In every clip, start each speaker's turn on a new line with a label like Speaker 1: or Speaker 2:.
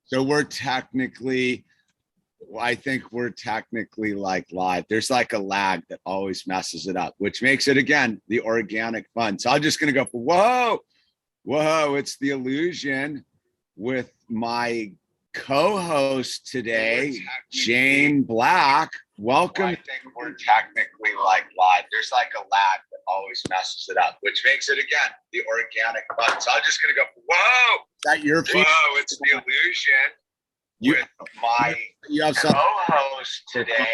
Speaker 1: So we're technically, I think we're technically like live. There's like a lag that always messes it up, which makes it, again, the organic fun. So I'm just going to go for, whoa, it's the illusion with my co-host today, Jane Black. Welcome. I think we're technically like live. There's like a lag that always messes it up, which makes it, again, the organic fun. So I'm just going to go, whoa. Is that your feet? Whoa, it's the illusion with my co-host today,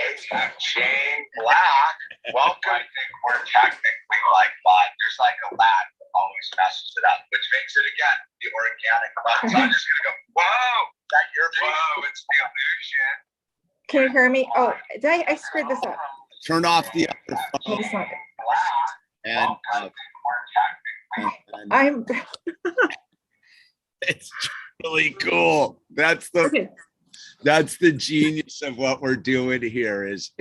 Speaker 1: Jane Black. Welcome. I think we're technically like live. There's like a lag that always messes it up, which makes it, again, the organic fun. So I'm just going to go, whoa. Is that your feet? Whoa, it's the illusion.
Speaker 2: Can you hear me? Oh, I screwed this up.
Speaker 1: Turn off the other phone. And
Speaker 2: I'm
Speaker 1: it's really cool. That's the genius of what we're doing here is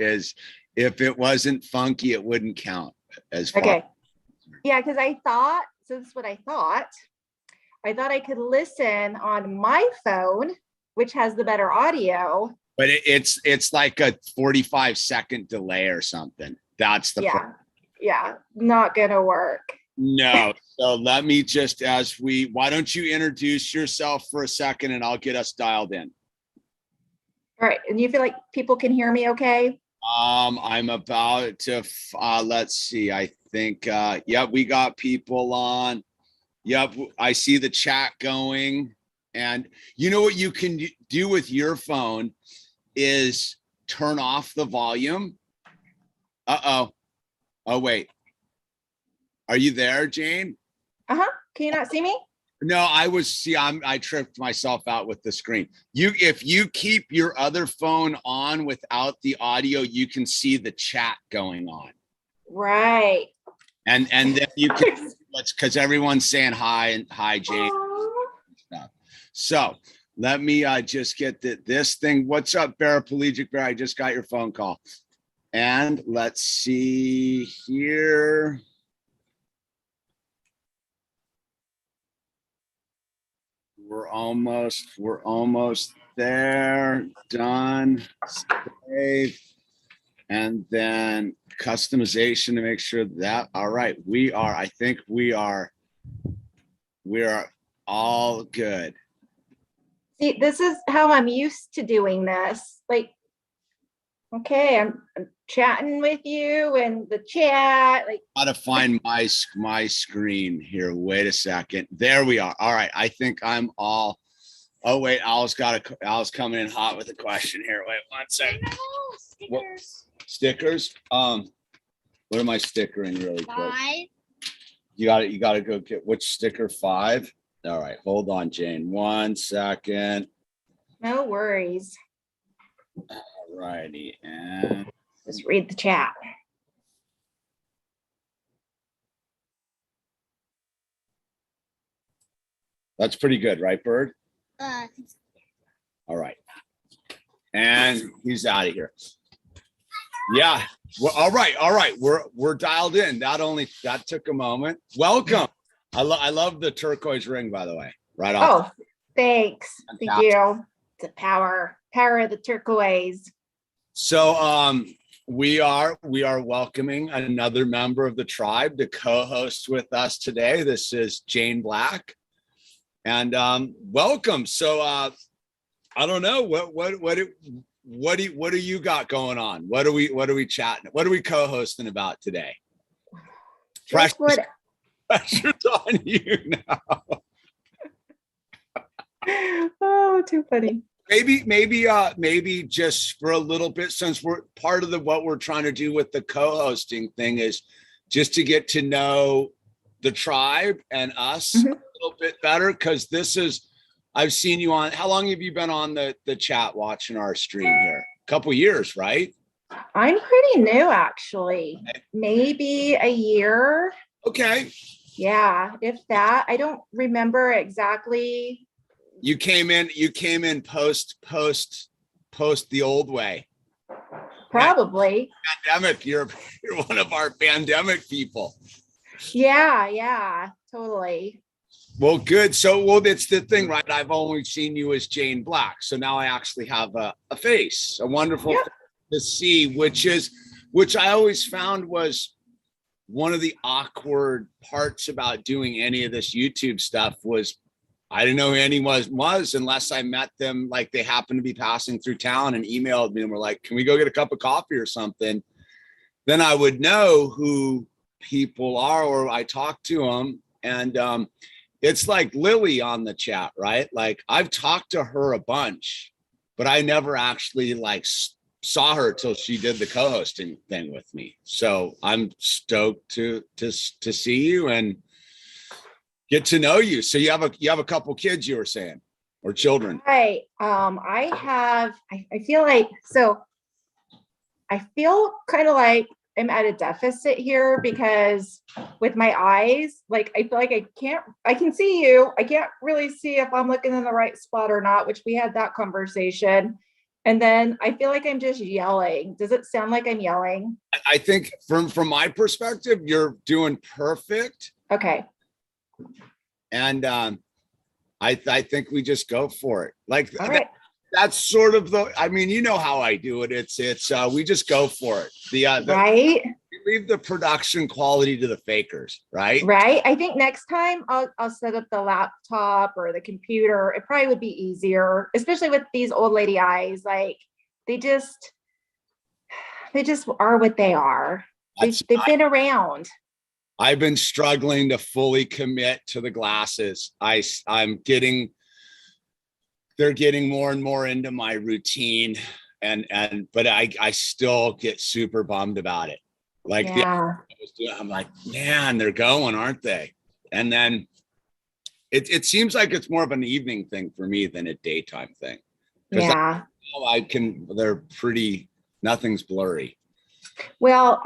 Speaker 1: if it wasn't funky, it wouldn't count as far.
Speaker 2: Okay. Yeah, because I thought, so this is what I thought. I thought I could listen on my phone, which has the better audio.
Speaker 1: But it's like a 45-second delay or something. That's the
Speaker 2: problem. Yeah, not gonna work.
Speaker 1: No. So let me just, why don't you introduce yourself for a second and I'll get us dialed in.
Speaker 2: All right. And you feel like people can hear me okay?
Speaker 1: I'm about to, let's see. I think, yep, we got people on. Yep. I see the chat going. And you know what you can do with your phone is turn off the volume. Oh, wait. Are you there, Jane?
Speaker 2: Uh-huh. Can you not see me?
Speaker 1: No, I tripped myself out with the screen. If you keep your other phone on without the audio, you can see the chat going on.
Speaker 2: Right.
Speaker 1: And then you can, because everyone's saying hi and hi, Jane. So let me just get this thing. What's up, Paraplegic Bear? I just got your phone call. And let's see here. We're almost there. Done. Save. And then customization to make sure that, all right, I think we are all good.
Speaker 2: See, this is how I'm used to doing this. Like, okay, I'm chatting with you and the chat. Like,
Speaker 1: gotta find my screen here. Wait a second. There we are. All right. I think I'm all. Oh wait, Al's coming in hot with a question here. Wait 1 second.
Speaker 3: Stickers.
Speaker 1: What, stickers? What am I stickering really quick?
Speaker 3: 5.
Speaker 1: You gotta go get which sticker 5. All right, hold on, Jane. 1 second.
Speaker 2: no worries.
Speaker 1: All righty, and
Speaker 2: Just read the chat.
Speaker 1: that's pretty good, right, Bird? All right. And he's out of here. Yeah. Well, all right. We're dialed in. That took a moment. Welcome. I love the turquoise ring, by the way. Right off.
Speaker 2: Oh, thanks. Thank you. The power of the turquoise.
Speaker 1: So we are welcoming another member of the tribe to co-host with us today. This is Jane Black. And welcome. So I don't know what do you got going on? What are we chatting? What are we co-hosting about today? Pressure's on you now.
Speaker 2: Oh, too funny.
Speaker 1: Maybe just for a little bit, since we're part of what we're trying to do with the co-hosting thing is just to get to know the tribe and us a little bit better, because I've seen you on. How long have you been on the chat watching our stream here? A couple years, right?
Speaker 2: I'm pretty new, actually. Maybe a year.
Speaker 1: Okay.
Speaker 2: Yeah, if that. I don't remember exactly.
Speaker 1: You came in post the old way.
Speaker 2: Probably.
Speaker 1: Pandemic. You're one of our pandemic people.
Speaker 2: Yeah, totally.
Speaker 1: Well, good. So, well, that's the thing, right? I've only seen you as Jane Black. So now I actually have a face, a wonderful
Speaker 2: Yep.
Speaker 1: face to see, which I always found was one of the awkward parts about doing any of this YouTube stuff was I didn't know who anyone was unless I met them. Like they happened to be passing through town and emailed me and were like, can we go get a cup of coffee or something? Then I would know who people are, or I talk to them. And it's like Lily on the chat, right? Like I've talked to her a bunch, but I never actually like saw her till she did the co-hosting thing with me. So I'm stoked to see you and get to know you. So you have a couple kids, you were saying, or children.
Speaker 2: Right. I feel like, so I feel kind of like I'm at a deficit here because with my eyes, like I feel like I can see you. I can't really see if I'm looking in the right spot or not, which we had that conversation. And then I feel like I'm just yelling. Does it sound like I'm yelling?
Speaker 1: I think from my perspective, you're doing perfect.
Speaker 2: Okay.
Speaker 1: And I think we just go for it. Like
Speaker 2: All right.
Speaker 1: that's sort of I mean, you know how I do it. It's we just go for it.
Speaker 2: Right.
Speaker 1: We leave the production quality to the fakers, right?
Speaker 2: Right. I think next time I'll set up the laptop or the computer. It probably would be easier, especially with these old lady eyes. Like they just are what they are. They've been around.
Speaker 1: I've been struggling to fully commit to the glasses. They're getting more and more into my routine, but I still get super bummed about it. Like I'm like, man, they're going, aren't they? And then it seems like it's more of an evening thing for me than a daytime thing.
Speaker 2: Yeah.
Speaker 1: They're pretty, nothing's blurry.
Speaker 2: Well,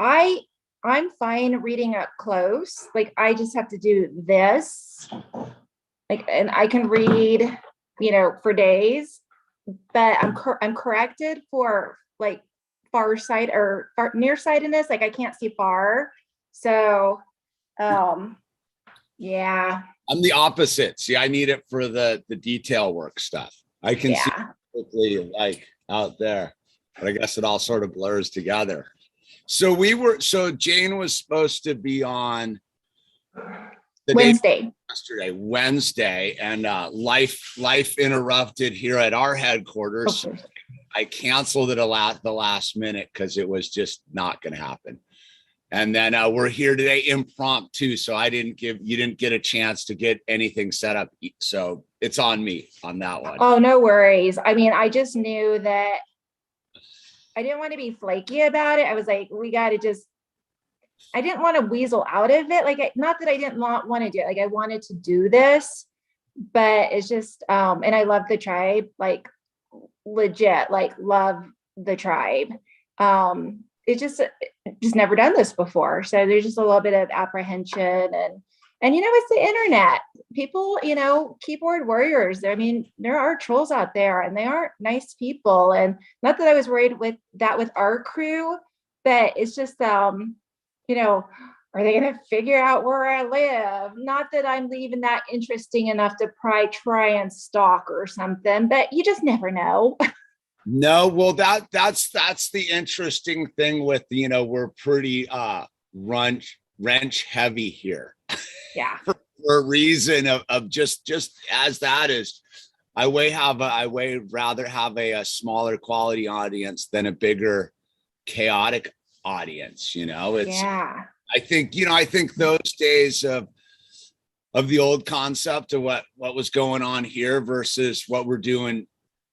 Speaker 2: I'm fine reading up close. Like I just have to do this. Like, and I can read, for days, but I'm corrected for like far sight or nearsightedness. Like I can't see far. So, yeah.
Speaker 1: I'm the opposite. See, I need it for the detail work stuff. I can see quickly like out there, but I guess it all sort of blurs together. So Jane was supposed to be on the Wednesday, and life interrupted here at our headquarters. Okay. I canceled it the last minute because it was just not going to happen. And then we're here today impromptu, so you didn't get a chance to get anything set up. So it's on me on that one.
Speaker 2: Oh, no worries. I mean, I just knew that I didn't want to be flaky about it. I was like, I didn't want to weasel out of it. Like, not that I didn't want to do it. Like I wanted to do this, but it's just, and I love the tribe, like legit, like love the tribe. It just never done this before. So there's just a little bit of apprehension and it's the internet. People, keyboard warriors. I mean, there are trolls out there and they aren't nice people. And not that I was worried with our crew, but it's just, are they going to figure out where I live? Not that I'm leaving that interesting enough to try and stalk or something, but you just never know.
Speaker 1: No, well, that's the interesting thing with, we're pretty wrench heavy here.
Speaker 2: Yeah.
Speaker 1: for a reason of just as that is, I way rather have a smaller quality audience than a bigger chaotic audience. I think those days of the old concept of what was going on here versus what we're doing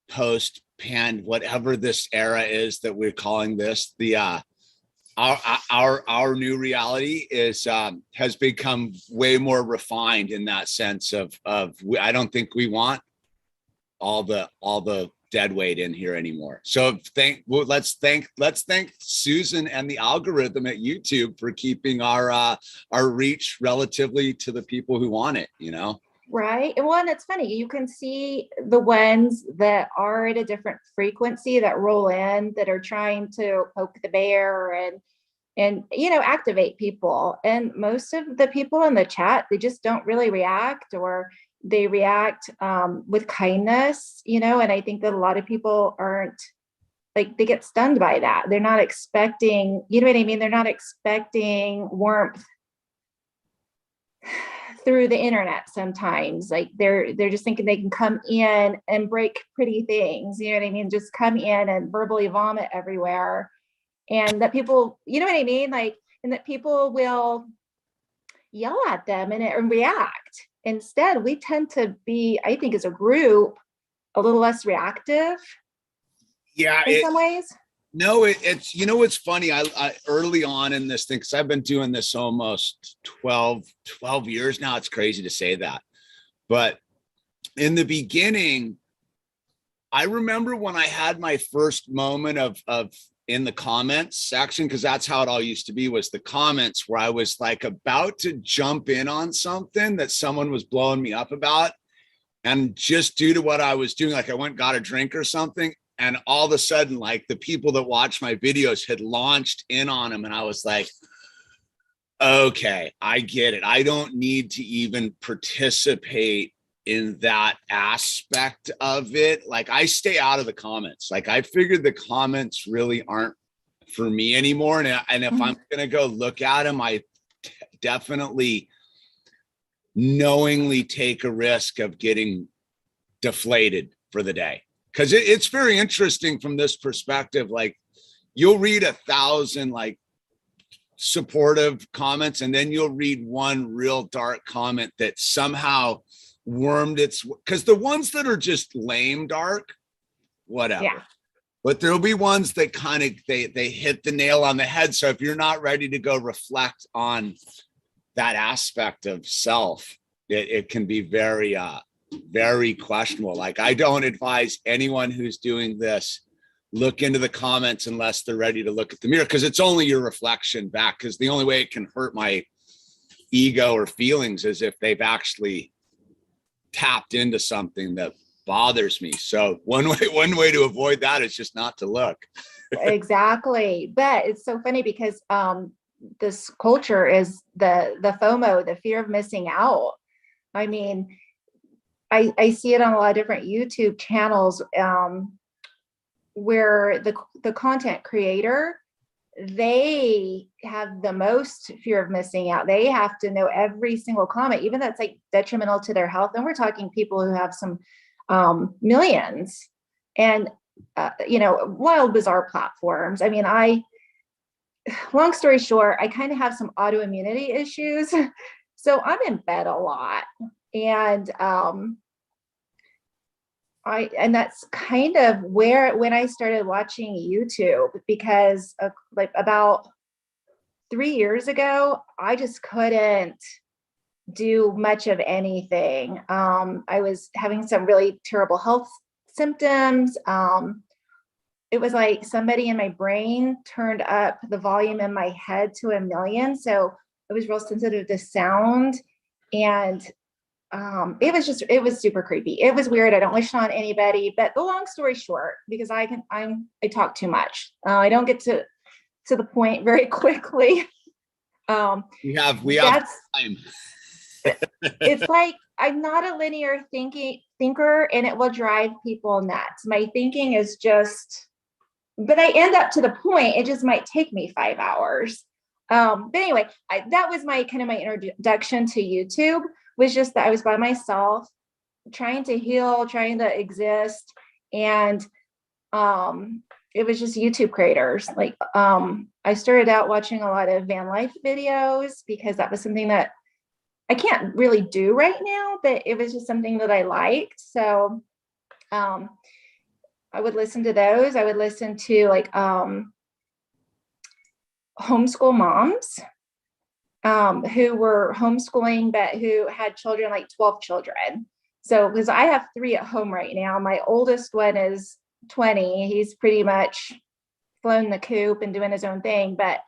Speaker 1: post pan, whatever this era is that we're calling this, the our new reality is has become way more refined in that sense of I don't think we want all the dead weight in here anymore. So let's thank Susan and the algorithm at YouTube for keeping our reach relatively to the people who want it,
Speaker 2: Right. Well, and it's funny, you can see the ones that are at a different frequency that roll in, that are trying to poke the bear and and, activate people. And most of the people in the chat, they just don't really react, or they react with kindness, and I think that a lot of people aren't, like, they get stunned by that. They're not expecting, you know what I mean? They're not expecting warmth through the internet sometimes. Like, they're just thinking they can come in and break pretty things, you know what I mean? Just come in and verbally vomit everywhere. And that people, you know what I mean? Like, and that people will yell at them and react. Instead, we tend to be, I think, as a group, a little less reactive.
Speaker 1: Yeah,
Speaker 2: in some ways.
Speaker 1: No, it's, what's funny, I early on in this thing, because I've been doing this almost 12 years now. It's crazy to say that, but in the beginning, I remember when I had my first moment of in the comments section, because that's how it all used to be, was the comments, where I was like about to jump in on something that someone was blowing me up about, and just due to what I was doing, like I went and got a drink or something, and all of a sudden, like, the people that watch my videos had launched in on them. And I was like, okay, I get it. I don't need to even participate in that aspect of it. Like, I stay out of the comments. Like, I figured the comments really aren't for me anymore. And if I'm going to go look at them, I definitely knowingly take a risk of getting deflated for the day. Because it's very interesting from this perspective. Like, you'll read 1,000 like supportive comments, and then you'll read one real dark comment that somehow wormed its, because the ones that are just lame dark, whatever.
Speaker 2: Yeah.
Speaker 1: But there'll be ones that kind of they hit the nail on the head. So if you're not ready to go reflect on that aspect of self, it can be very very questionable. Like, I don't advise anyone who's doing this look into the comments unless they're ready to look at the mirror, because it's only your reflection back. Because the only way it can hurt my ego or feelings is if they've actually tapped into something that bothers me. So one way to avoid that is just not to look.
Speaker 2: Exactly. But it's so funny because this culture is the FOMO, the fear of missing out. I mean, I see it on a lot of different YouTube channels where the content creator, they have the most fear of missing out. They have to know every single comment, even that's like detrimental to their health. And we're talking people who have some millions and, wild, bizarre platforms. I mean, long story short, I kind of have some autoimmunity issues. So I'm in bed a lot. And that's kind of when I started watching YouTube, because like about 3 years ago, I just couldn't do much of anything. I was having some really terrible health symptoms. It was like somebody in my brain turned up the volume in my head to 1,000,000. So I was real sensitive to sound, and it was super creepy. It was weird. I don't wish it on anybody, but the long story short, because I talk too much. I don't get to the point very quickly.
Speaker 1: We have time.
Speaker 2: It's like, I'm not a linear thinker, and it will drive people nuts. My thinking is just, but I end up to the point, it just might take me 5 hours. But anyway, that was my introduction to YouTube, was just that I was by myself, trying to heal, trying to exist. And it was just YouTube creators. Like, I started out watching a lot of van life videos, because that was something that I can't really do right now, but it was just something that I liked. So I would listen to those. I would listen to like homeschool moms who were homeschooling, but who had children, like 12 children. So, because I have 3 at home right now. My oldest one is 20. He's pretty much flown the coop and doing his own thing. But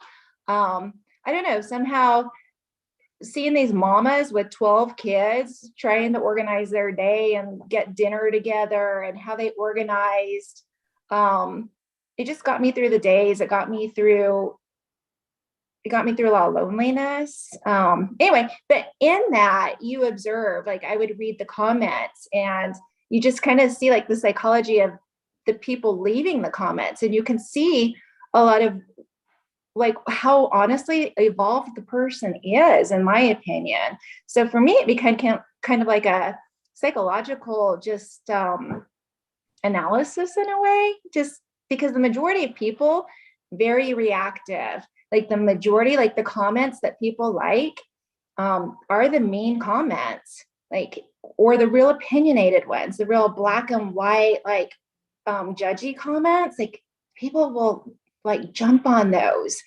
Speaker 2: I don't know, somehow seeing these mamas with 12 kids trying to organize their day and get dinner together, and how they organized, it just got me through the days. It got me through it got me through a lot of loneliness. Anyway, but in that you observe, like I would read the comments and you just kind of see like the psychology of the people leaving the comments, and you can see a lot of like how honestly evolved the person is, in my opinion. So for me, it became kind of like a psychological just analysis in a way, just because the majority of people very reactive, like the majority, like the comments that people like are the mean comments, like, or the real opinionated ones, the real black and white, like judgy comments, like people will like jump on those.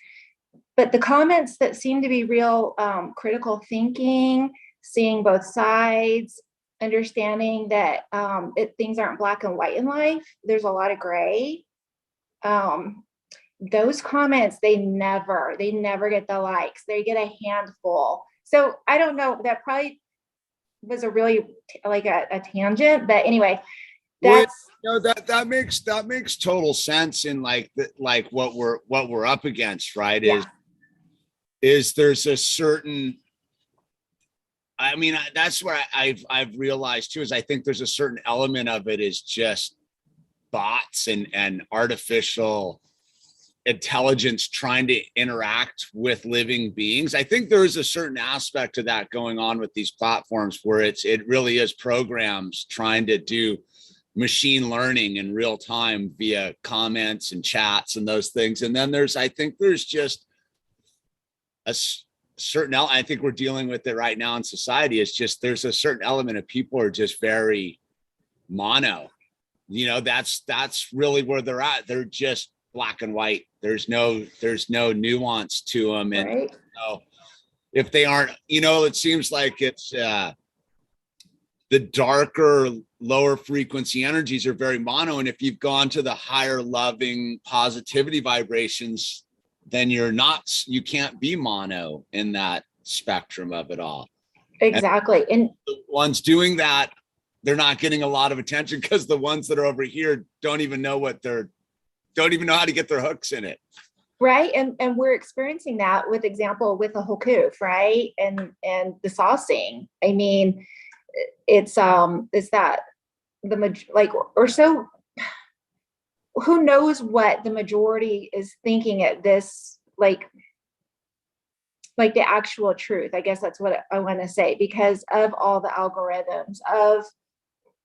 Speaker 2: But the comments that seem to be real critical thinking, seeing both sides, understanding that things aren't black and white in life, there's a lot of gray. Those comments, they never get the likes. They get a handful. So I don't know, that probably was a really like a tangent, but anyway, that's
Speaker 1: that makes total sense in like what we're up against, right?
Speaker 2: Yeah.
Speaker 1: Is there's a certain, I mean, that's where I've realized too, is I think there's a certain element of it is just bots and artificial intelligence trying to interact with living beings. I think there is a certain aspect to that going on with these platforms where it really is programs trying to do machine learning in real time via comments and chats and those things. And then I think there's just a certain, I think we're dealing with it right now in society. It's just, there's a certain element of people are just very mono, you know, that's really where they're at. They're just black and white. There's no nuance to them. And
Speaker 2: right.
Speaker 1: So if they aren't, you know, it seems like it's the darker, lower frequency energies are very mono. And if you've gone to the higher loving positivity vibrations, then you can't be mono in that spectrum of it all.
Speaker 2: Exactly. And
Speaker 1: the ones doing that, they're not getting a lot of attention because the ones that are over here don't even know how to get their hooks in it.
Speaker 2: Right. And we're experiencing that with the whole coof, right? And the saucing. I mean, it's that or so, who knows what the majority is thinking at this, like the actual truth. I guess that's what I want to say, because of all the algorithms of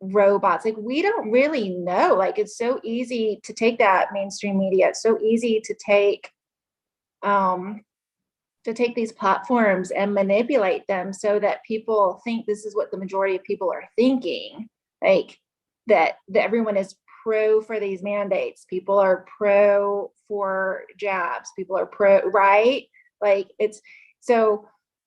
Speaker 2: robots, like we don't really know. Like it's so easy to take that mainstream media. It's so easy to take these platforms and manipulate them so that people think this is what the majority of people are thinking, like that everyone is pro for these mandates. People are pro for jabs. People are pro, right? Like it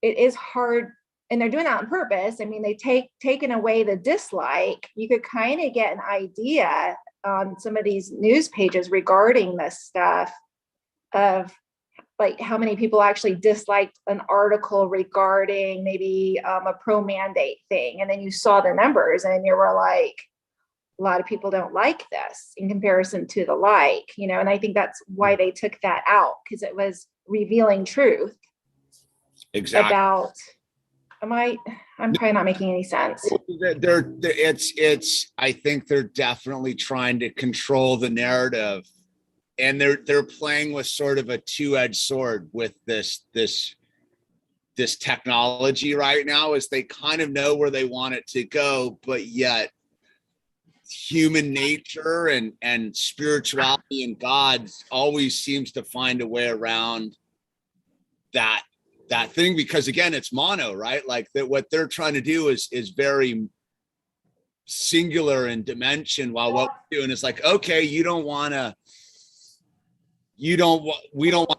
Speaker 2: is hard, and they're doing that on purpose. I mean, they taken away the dislike. You could kind of get an idea on some of these news pages regarding this stuff of like how many people actually disliked an article regarding maybe a pro mandate thing. And then you saw the numbers and you were like, a lot of people don't like this in comparison to the like, you know, and I think that's why they took that out, because it was revealing truth.
Speaker 1: Exactly.
Speaker 2: About, I'm probably not making any sense.
Speaker 1: I think they're definitely trying to control the narrative, and they're playing with sort of a two-edged sword with this technology right now, as they kind of know where they want it to go, but yet human nature and spirituality and God always seems to find a way around that thing, because again, it's mono, right? Like that what they're trying to do is very singular in dimension, while what we're doing is like, okay, we don't want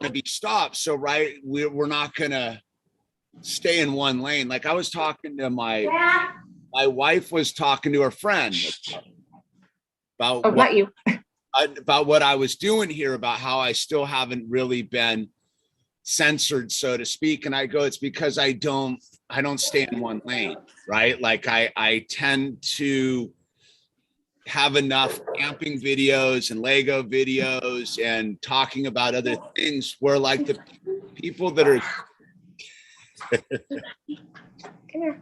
Speaker 1: to be stopped, so right, we're not gonna stay in one lane. Like I was talking to my wife was talking to her friend about about what I was doing here, about how I still haven't really been censored, so to speak. And I go, it's because I don't stay in one lane, right? Like I tend to have enough camping videos and Lego videos and talking about other things where like the people that are.
Speaker 2: Come here.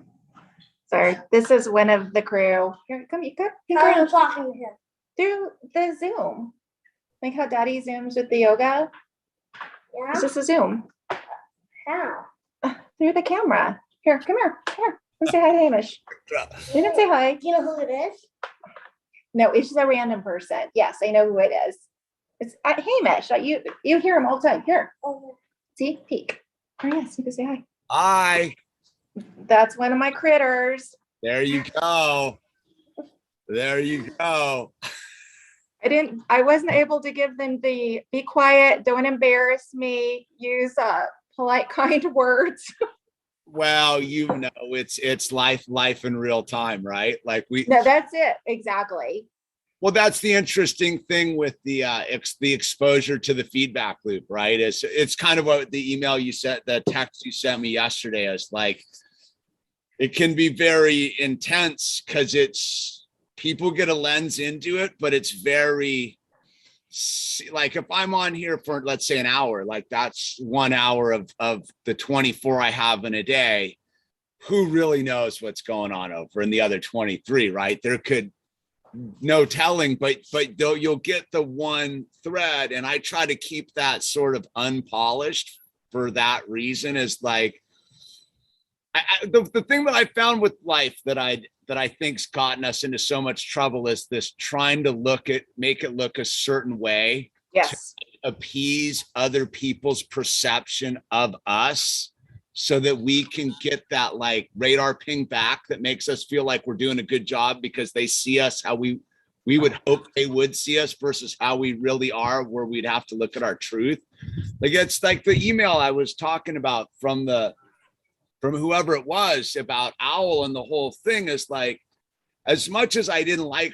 Speaker 2: Sorry, this is one of the crew. Here, come, you come.
Speaker 3: How are you talking to him?
Speaker 2: Through the Zoom. Like how Daddy Zooms with the yoga.
Speaker 3: Yeah.
Speaker 2: It's just a Zoom.
Speaker 3: How?
Speaker 2: Through the camera. Here, come here. Here. Come say hi to Hamish. You didn't say hi.
Speaker 3: Do you know who it is?
Speaker 2: No, it's just a random person. Yes, I know who it is. It's Hamish. You hear him all the time. Here.
Speaker 3: Oh,
Speaker 2: See? Peek. Oh, yes, you can say hi.
Speaker 1: Hi.
Speaker 2: That's one of my critters.
Speaker 1: There you go. There you go.
Speaker 2: I wasn't able to give them the be quiet, don't embarrass me, use polite, kind words.
Speaker 1: Well, you know, it's life in real time, right? Like
Speaker 2: No, that's it. Exactly.
Speaker 1: Well, that's the interesting thing with the exposure to the feedback loop, right? It's kind of what the email you sent, the text you sent me yesterday is like, it can be very intense because people get a lens into it, but it's very like if I'm on here for, let's say, an hour, like that's 1 hour of the 24 I have in a day, who really knows what's going on over in the other 23, right? There could no telling, but though you'll get the one thread, and I try to keep that sort of unpolished for that reason. Is like the thing that I found with life that I think's gotten us into so much trouble is this trying to make it look a certain way.
Speaker 2: Yes.
Speaker 1: To appease other people's perception of us so that we can get that like radar ping back that makes us feel like we're doing a good job because they see us how we would hope they would see us versus how we really are, where we'd have to look at our truth. Like it's like the email I was talking about from whoever it was about Owl, and the whole thing is like, as much as I didn't like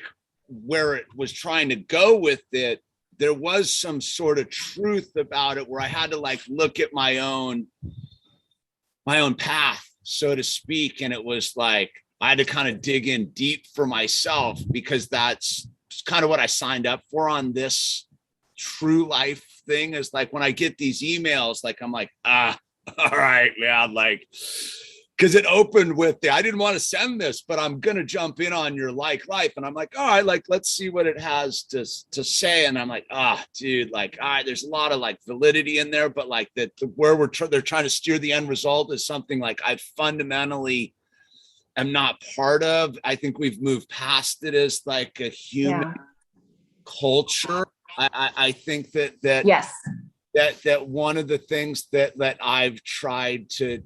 Speaker 1: where it was trying to go with it, there was some sort of truth about it where I had to like look at my own path, so to speak. And it was like, I had to kind of dig in deep for myself because that's kind of what I signed up for on this true life thing. Is like, when I get these emails, like, I'm like, all right, man, like, because it opened with I didn't want to send this, but I'm going to jump in on your life. And I'm like, all right, like, let's see what it has to say. And I'm like, dude, like, all right, there's a lot of like validity in there, but like where they're trying to steer the end result is something like I fundamentally am not part of. I think we've moved past it as like a human culture. I think that
Speaker 2: yes,
Speaker 1: that one of the things that I've tried to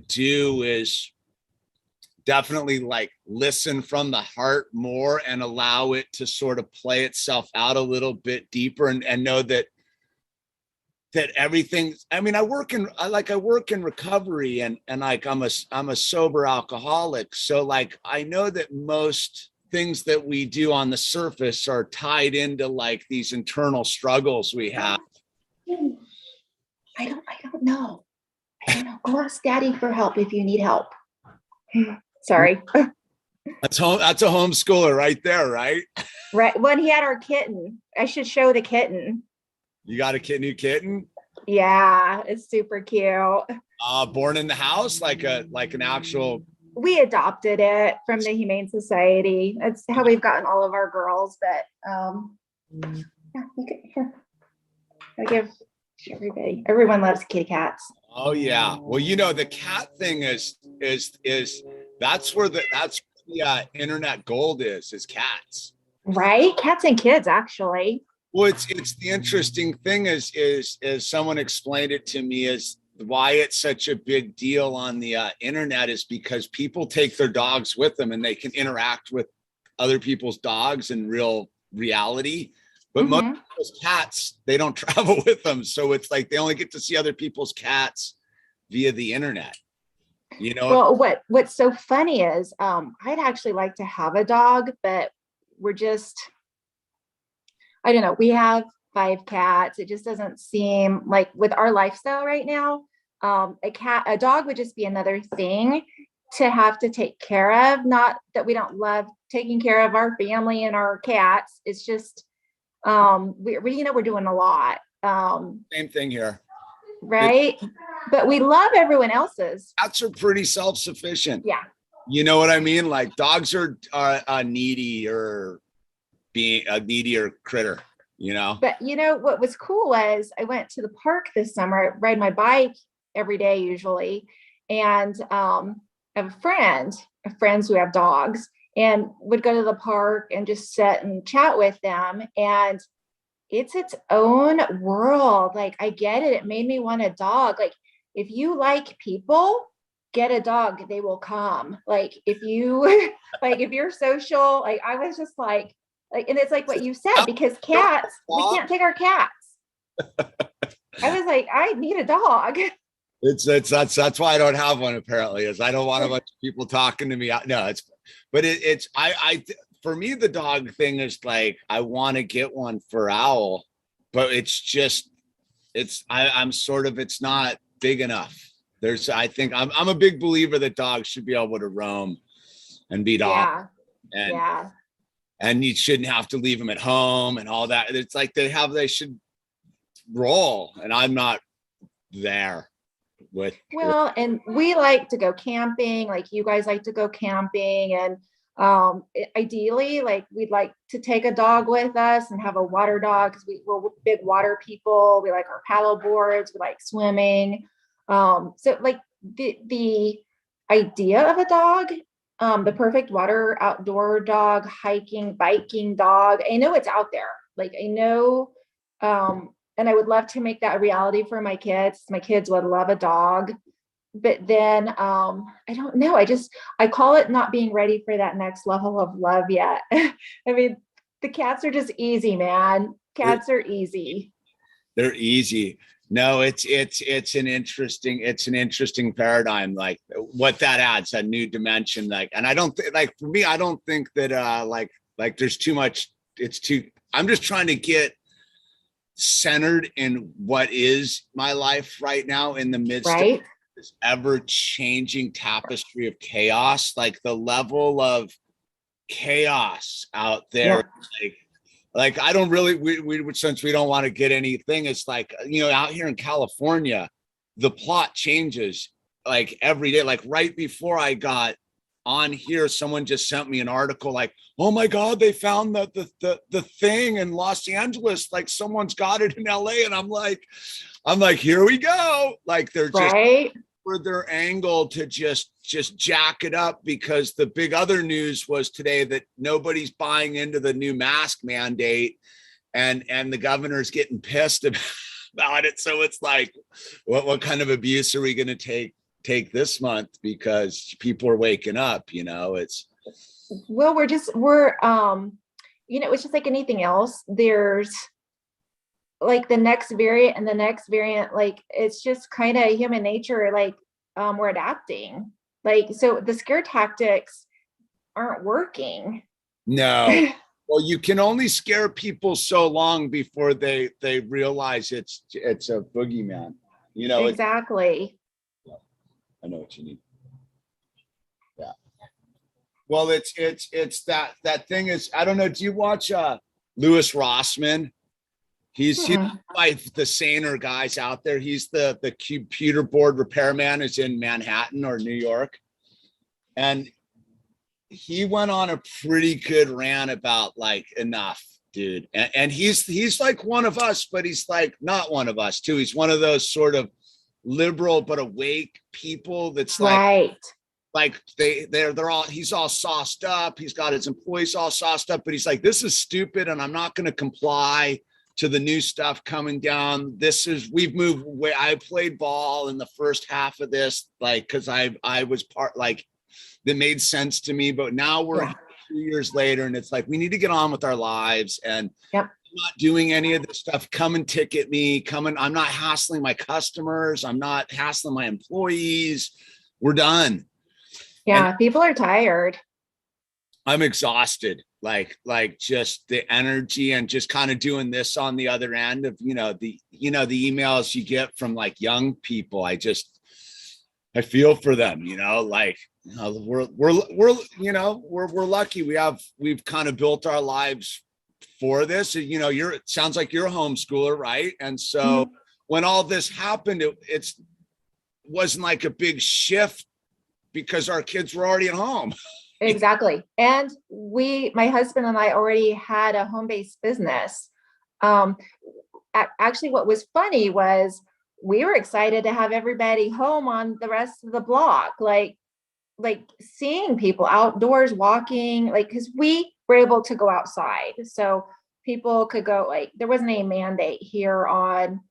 Speaker 1: do is definitely like listen from the heart more and allow it to sort of play itself out a little bit deeper and know that everything. I mean, I work in recovery and like I'm a sober alcoholic. So like, I know that most things that we do on the surface are tied into like these internal struggles we have.
Speaker 2: I don't know. Go ask Daddy for help if you need help. Sorry.
Speaker 1: That's a homeschooler right there, right?
Speaker 2: Right. When he had our kitten, I should show the kitten.
Speaker 1: You got a new kitten?
Speaker 2: Yeah, it's super cute.
Speaker 1: Born in the house, like an actual.
Speaker 2: We adopted it from the Humane Society. That's how we've gotten all of our girls. But yeah, you can here. I give everybody. Everyone loves kitty cats.
Speaker 1: Oh yeah. Well, you know, the cat thing is that's where the internet gold is cats.
Speaker 2: Right? Cats and kids, actually.
Speaker 1: Well, it's the interesting thing is someone explained it to me, is why it's such a big deal on the internet is because people take their dogs with them and they can interact with other people's dogs in real reality. But most of those cats, they don't travel with them. So it's like they only get to see other people's cats via the internet. You know?
Speaker 2: Well, what's so funny is I'd actually like to have a dog, but we're just, I don't know, we have 5 cats. It just doesn't seem like with our lifestyle right now, a dog would just be another thing to have to take care of. Not that we don't love taking care of our family and our cats. It's just, we're doing a lot.
Speaker 1: Same thing here.
Speaker 2: right? But we love everyone else's.
Speaker 1: Cats are pretty self-sufficient.
Speaker 2: Yeah.
Speaker 1: You know what I mean? Like dogs are a needier critter, you know?
Speaker 2: But you know, what was cool was I went to the park this summer, ride my bike every day usually. And I have friends who have dogs and would go to the park and just sit and chat with them. And it's its own world. Like, I get it. It made me want a dog. Like, if you like people, get a dog, they will come. Like, if you, like, if you're social, like, I was just like, and it's like what you said, because cats, we can't take our cats. I was like, I need a dog.
Speaker 1: That's why I don't have one, apparently, is I don't want a bunch of people talking to me. No, for me, the dog thing is like, I want to get one for Owl, but it's not big enough. I think I'm a big believer that dogs should be able to roam and be dogs. And you shouldn't have to leave them at home and all that. It's like they should roll, and I'm not there
Speaker 2: well, and we like to go camping, like you guys like to go camping, and ideally, like, we'd like to take a dog with us and have a water dog, because we're big water people. We like our paddle boards, we like swimming. So like the idea of a dog, the perfect water outdoor dog, hiking, biking dog, I know it's out there. Like, I know, and I would love to make that a reality for my kids. My kids would love a dog. But then I don't know. I call it not being ready for that next level of love yet. I mean, the cats are just easy, man. Cats are easy.
Speaker 1: They're easy. No, it's an interesting paradigm, like what that adds, a new dimension. Like, and I don't think, like, for me, I don't think that like there's too much. I'm just trying to get centered in what is my life right now in the midst of this ever-changing tapestry of chaos. Like, the level of chaos out there, like I don't really, we since we don't want to get anything, it's like, out here in California, the plot changes like every day. Like, right before I got on here, someone just sent me an article like, oh my God, they found the thing in Los Angeles, like someone's got it in LA. And I'm like, here we go. Like, they're just for their angle to just jack it up, because the big other news was today that nobody's buying into the new mask mandate, and the governor's getting pissed about it. So it's like, what kind of abuse are we going to take this month, because people are waking up? It's,
Speaker 2: well, we're it's just like anything else. There's like the next variant and the next variant. Like, it's just kind of human nature. Like, we're adapting. Like, so the scare tactics aren't working.
Speaker 1: No. Well, you can only scare people so long before they realize it's a boogeyman.
Speaker 2: Exactly.
Speaker 1: I know what you need. Yeah. Well, it's that thing is, I don't know. Do you watch Louis Rossman? He's like the saner guys out there. He's the computer board repairman, is in Manhattan or New York. And he went on a pretty good rant about, like, enough, dude. And he's like one of us, but he's like not one of us too. He's one of those sort of liberal but awake people that's like they're all, he's all sauced up. He's got his employees all sauced up, but he's like, this is stupid, and I'm not going to comply to the new stuff coming down. We've moved away. I played ball in the first half of this, like, because I was part, like, that made sense to me. But now we're 2 years later, and it's like, we need to get on with our lives, and I'm not doing any of this stuff. Come and ticket me. I'm not hassling my customers. I'm not hassling my employees. We're done.
Speaker 2: Yeah, and people are tired.
Speaker 1: I'm exhausted. Like just the energy, and just kind of doing this on the other end of, the emails you get from like young people. I feel for them, like, we're lucky. We've kind of built our lives for this. It sounds like you're a homeschooler, right? And so when all this happened, it wasn't like a big shift because our kids were already at home.
Speaker 2: Exactly. And my husband and I already had a home-based business. Actually, what was funny was we were excited to have everybody home on the rest of the block, like seeing people outdoors walking, like, because we were able to go outside. So people could go, like, there wasn't any mandate here on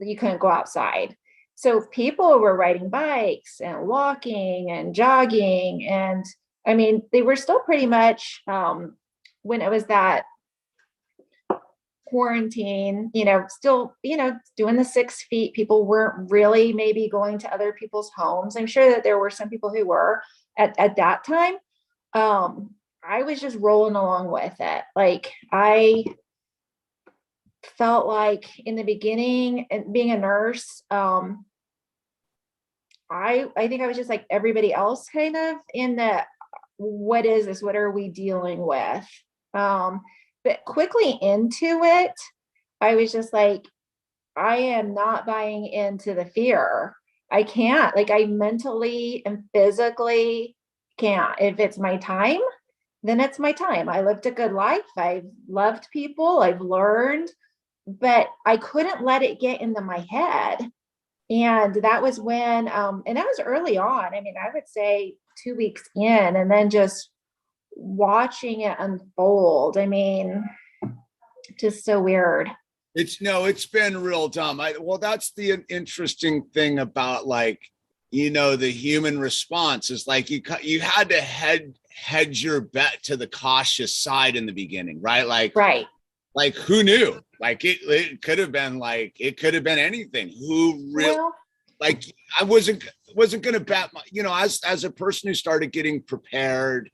Speaker 2: you couldn't go outside. So people were riding bikes and walking and jogging. And I mean, they were still pretty much when it was that quarantine, still, doing the 6 feet. People weren't really maybe going to other people's homes. I'm sure that there were some people who were at that time. I was just rolling along with it. Like, I felt like in the beginning, and being a nurse, I think I was just like everybody else, kind of in the, what is this? What are we dealing with? But quickly into it, I was just like, I am not buying into the fear. I can't, like, I mentally and physically can't. If it's my time, then it's my time. I lived a good life. I've loved people. I've learned, but I couldn't let it get into my head. And that was when, and that was early on. I mean, I would say 2 weeks in, and then just watching it unfold. I mean, just so weird.
Speaker 1: It's been real dumb. Well, that's the interesting thing about, like, the human response is like, you had to hedge your bet to the cautious side in the beginning, right?
Speaker 2: Right.
Speaker 1: Like, who knew? Like, it could have been anything. Who really? Well, like, I wasn't going to bet as a person who started getting prepared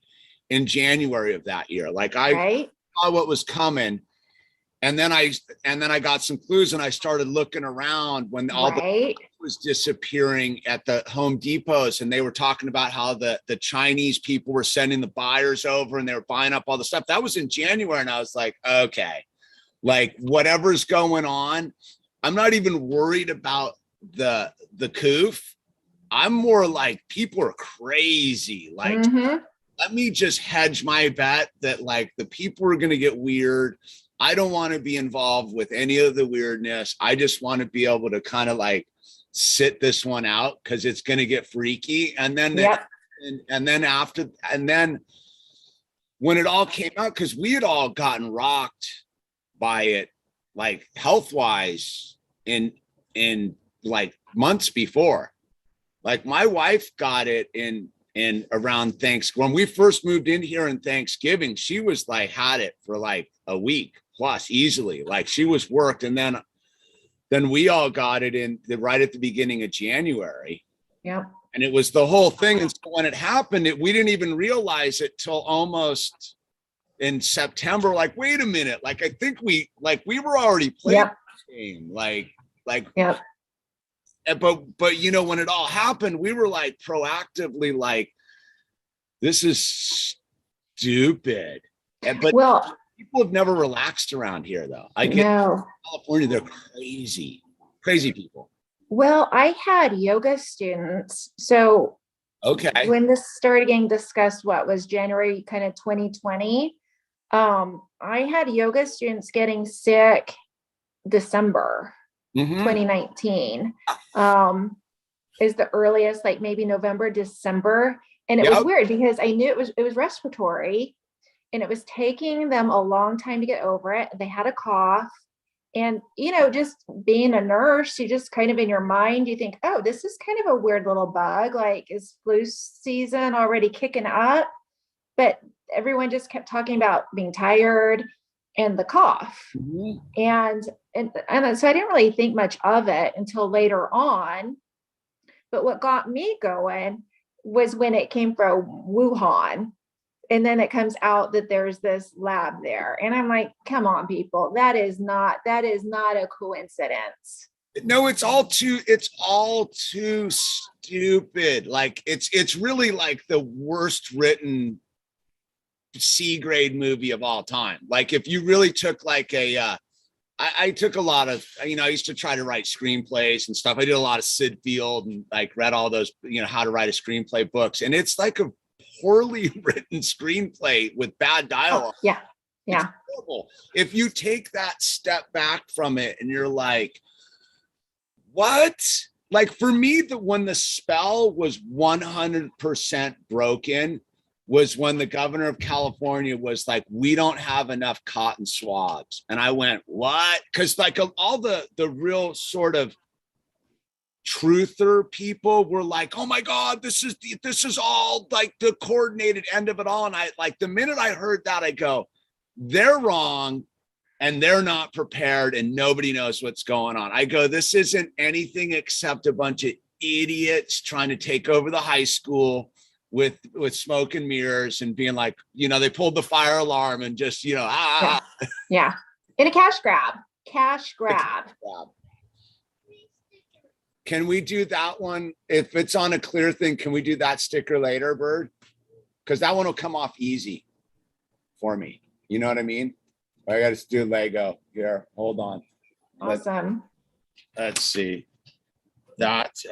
Speaker 1: in January of that year, like, I saw what was coming. And then I got some clues, and I started looking around when all the was disappearing at the Home Depots, and they were talking about how the Chinese people were sending the buyers over and they were buying up all the stuff. That was in January. And I was like, okay, like, whatever's going on, I'm not even worried about the coof. I'm more like, people are crazy. Like, let me just hedge my bet that, like, the people are going to get weird. I don't want to be involved with any of the weirdness. I just want to be able to kind of like sit this one out because it's going to get freaky. And then, and then when it all came out, because we had all gotten rocked by it, like, health wise in like months before. Like, my wife got it in around Thanksgiving. When we first moved in here in Thanksgiving, she was like, had it for like a week plus easily. Like, she was worked. And then we all got it right at the beginning of January.
Speaker 2: Yeah. And
Speaker 1: it was the whole thing. And so when it happened, we didn't even realize it till almost in September. Like, wait a minute. Like, I think we were already playing the game. Like,
Speaker 2: yeah.
Speaker 1: But when it all happened, we were like proactively like, this is stupid. But people have never relaxed around here, though. I get California, they're crazy people.
Speaker 2: Well, I had yoga students. So when this started getting discussed, what was January kind of 2020, I had yoga students getting sick December 2019 is the earliest, like maybe November, December. And it was weird because I knew it was respiratory, and it was taking them a long time to get over it. They had a cough, and, just being a nurse, you just kind of, in your mind, you think, oh, this is kind of a weird little bug. Like, is flu season already kicking up? But everyone just kept talking about being tired and the cough. And so I didn't really think much of it until later on. But what got me going was when it came from Wuhan. And then it comes out that there's this lab there. And I'm like, come on, people, that is not a coincidence.
Speaker 1: No, it's all too stupid. Like, it's really like the worst written C grade movie of all time. Like, if you really took like a I took a lot of, I used to try to write screenplays and stuff. I did a lot of Sid Field and like read all those, how to write a screenplay books. And it's like a poorly written screenplay with bad dialogue.
Speaker 2: Yeah. Yeah.
Speaker 1: It's horrible. If you take that step back from it and you're like, what? Like for me, when the spell was 100% broken was when the governor of California was like, we don't have enough cotton swabs. And I went, what? Because like all the real sort of truther people were like, oh my God, this is all like the coordinated end of it all. And I like the minute I heard that, I go, they're wrong and they're not prepared and nobody knows what's going on. I go, this isn't anything except a bunch of idiots trying to take over the high school with smoke and mirrors and being like, they pulled the fire alarm and just,
Speaker 2: Yeah. In a cash grab.
Speaker 1: Can we do that one? If it's on a clear thing, can we do that sticker later, Bird? Because that one will come off easy for me. You know what I mean? I got to do Lego here. Hold on.
Speaker 2: Awesome.
Speaker 1: Let's see. That's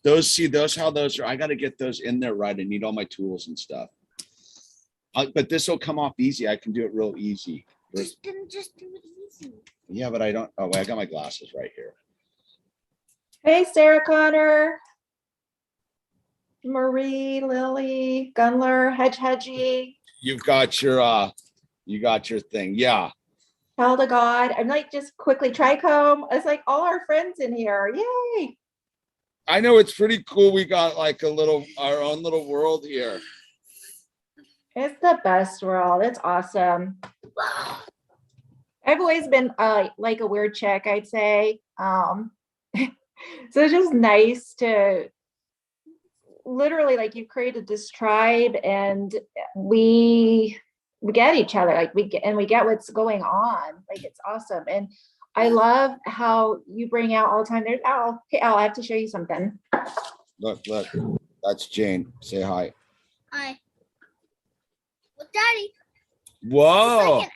Speaker 1: those. See those, how those are. I got to get those in there right. I need all my tools and stuff. But this will come off easy. I can do it real easy.
Speaker 3: Just do it easy.
Speaker 1: Yeah, but I don't. Oh, I got my glasses right here.
Speaker 2: Hey, Sarah Connor, Marie, Lily, Gunler, Hedgy.
Speaker 1: You got your thing. Yeah.
Speaker 2: Child of God. I'm like, just quickly, Trichome. It's like all our friends in here. Yay.
Speaker 1: I know it's pretty cool. We got like our own little world here.
Speaker 2: It's the best world. It's awesome. I've always been like a weird chick, I'd say. So it's just nice to literally, like, you created this tribe and we get each other, like we get what's going on. Like, it's awesome. And I love how you bring out all the time. There's Al. Hey, Al, I have to show you something.
Speaker 1: Look, that's Jane. Say hi.
Speaker 3: Hi. Well, Daddy.
Speaker 1: Whoa.
Speaker 3: It's like an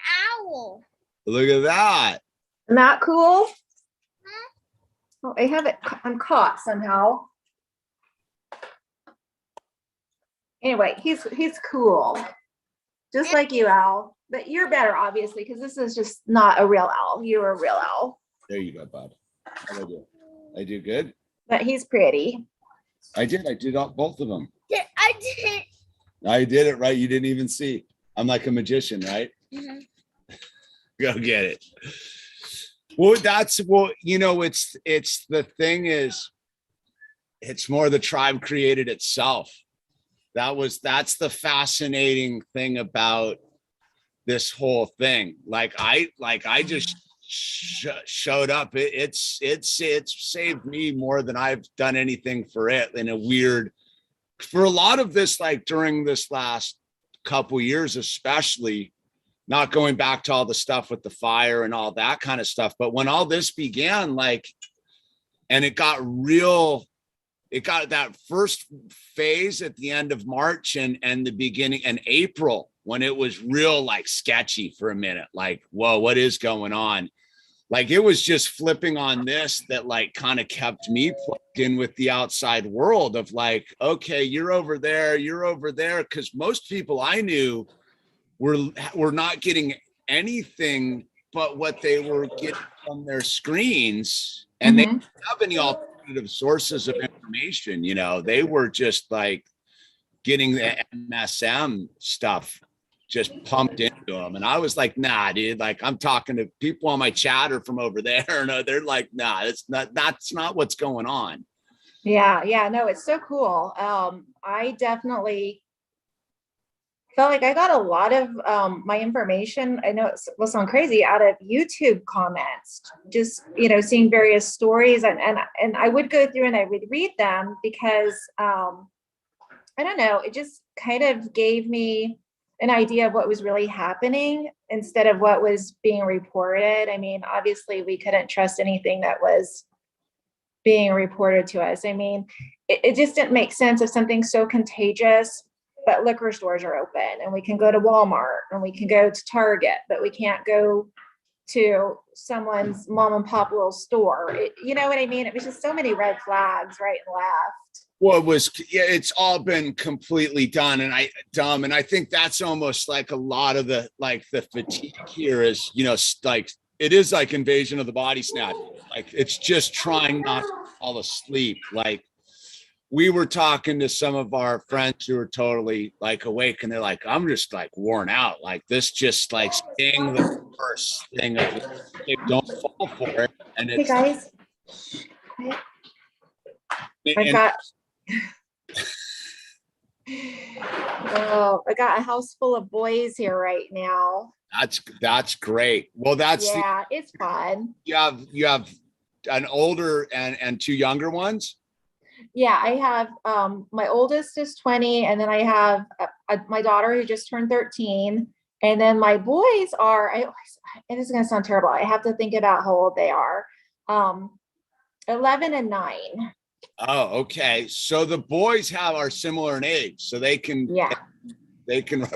Speaker 3: owl.
Speaker 1: Look at that.
Speaker 2: Isn't that cool? Oh, I have it. I'm caught somehow. Anyway, he's cool. Just like you, Al. But you're better, obviously, because this is just not a real owl. You're a real owl.
Speaker 1: There you go, bud. How do I do? I do good?
Speaker 2: But he's pretty.
Speaker 1: I did all, both of them.
Speaker 3: Yeah, I did.
Speaker 1: I did it right. You didn't even see. I'm like a magician, right?
Speaker 3: Mm-hmm.
Speaker 1: Go get it. Well, it's the thing is, it's more the tribe created itself. That's the fascinating thing about this whole thing. Like I just showed up. It's saved me more than I've done anything for it for a lot of this, like during this last couple years, especially, not going back to all the stuff with the fire and all that kind of stuff. But when all this began, like, and it got that first phase at the end of March and the beginning and April, when it was real, like, sketchy for a minute, like, whoa, what is going on? Like, it was just flipping on this that like kind of kept me plugged in with the outside world of like, okay, you're over there. Cause most people I knew were not getting anything but what they were getting from their screens. And they didn't have any alternative sources of information. They were just like getting the MSM stuff just pumped into them. And I was like, nah, dude, like, I'm talking to people on my chatter from over there. And they're like, nah, that's not what's going on.
Speaker 2: Yeah. No, it's so cool. I definitely felt like I got a lot of my information. I know it will sound crazy, out of YouTube comments, just, seeing various stories and I would go through and I would read them because I don't know, it just kind of gave me an idea of what was really happening instead of what was being reported. I mean, obviously we couldn't trust anything that was being reported to us. I mean, it just didn't make sense if something so contagious, but liquor stores are open and we can go to Walmart and we can go to Target, but we can't go to someone's mom and pop little store. You know what I mean? It was just so many red flags right and left.
Speaker 1: Well, it's all been completely done. And I think that's almost like a lot of the fatigue here is, like, it is like Invasion of the Body Snatch. Like, it's just trying not to fall asleep. Like, we were talking to some of our friends who were totally like awake, and they're like, I'm just like worn out. Like, this just like staying the first thing of don't fall for it. And
Speaker 2: Hey
Speaker 1: it's,
Speaker 2: guys, I got a house full of boys here right now.
Speaker 1: that's great. Well,
Speaker 2: It's fun.
Speaker 1: You have an older and two younger ones.
Speaker 2: Yeah, I have my oldest is 20, and then I have my daughter who just turned 13, and then my boys are, it is going to sound terrible, I have to think about how old they are. 11 and 9.
Speaker 1: Oh, okay. So the boys are similar in age, so they can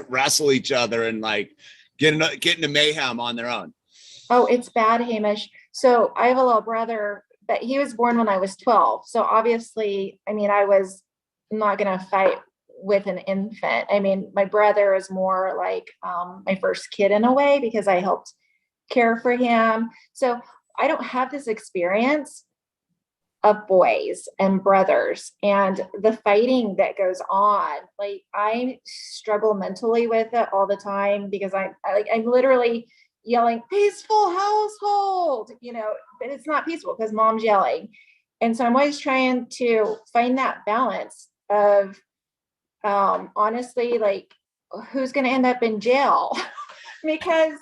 Speaker 1: wrestle each other and like get into mayhem on their own.
Speaker 2: Oh, it's bad, Hamish. So I have a little brother, but he was born when I was 12. So obviously, I mean, I was not going to fight with an infant. I mean, my brother is more like my first kid in a way, because I helped care for him. So I don't have this experience of boys and brothers and the fighting that goes on. Like, I struggle mentally with it all the time, because I'm literally yelling, peaceful household, but it's not peaceful because mom's yelling. And so I'm always trying to find that balance of honestly, like, who's going to end up in jail because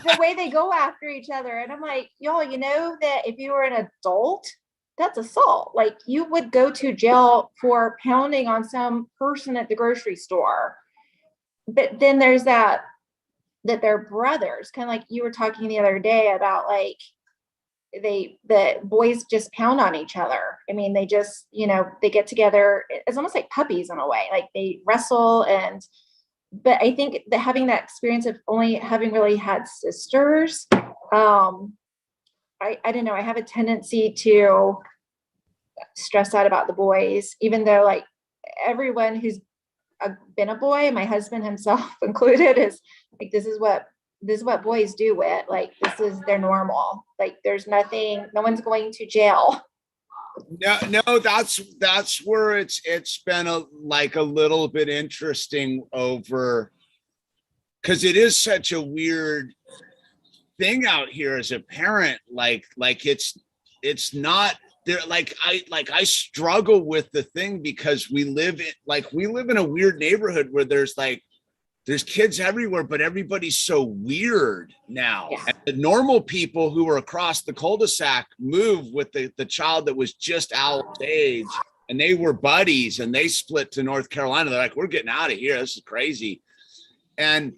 Speaker 2: the way they go after each other. And I'm like, y'all, that if you were an adult, that's assault. Like, you would go to jail for pounding on some person at the grocery store. But then there's that they're brothers, kind of like you were talking the other day about, like, the boys just pound on each other. I mean, they just, they get together. It's almost like puppies in a way, like they wrestle. But I think that having that experience of only having really had sisters, I don't know, I have a tendency to stress out about the boys, even though, like, everyone who's been a boy, my husband himself included, is like, this is what boys do with, like, this is their normal. Like, there's nothing, no one's going to jail.
Speaker 1: No, that's where it's been a little bit interesting over, because it is such a weird thing out here as a parent. Like it's not there. I struggle with the thing, because we live in a weird neighborhood where there's kids everywhere, but everybody's so weird now. Yeah. And the normal people who were across the cul-de-sac moved with the child that was just Owl's age, and they were buddies, and they split to North Carolina. They're like, we're getting out of here. This is crazy. And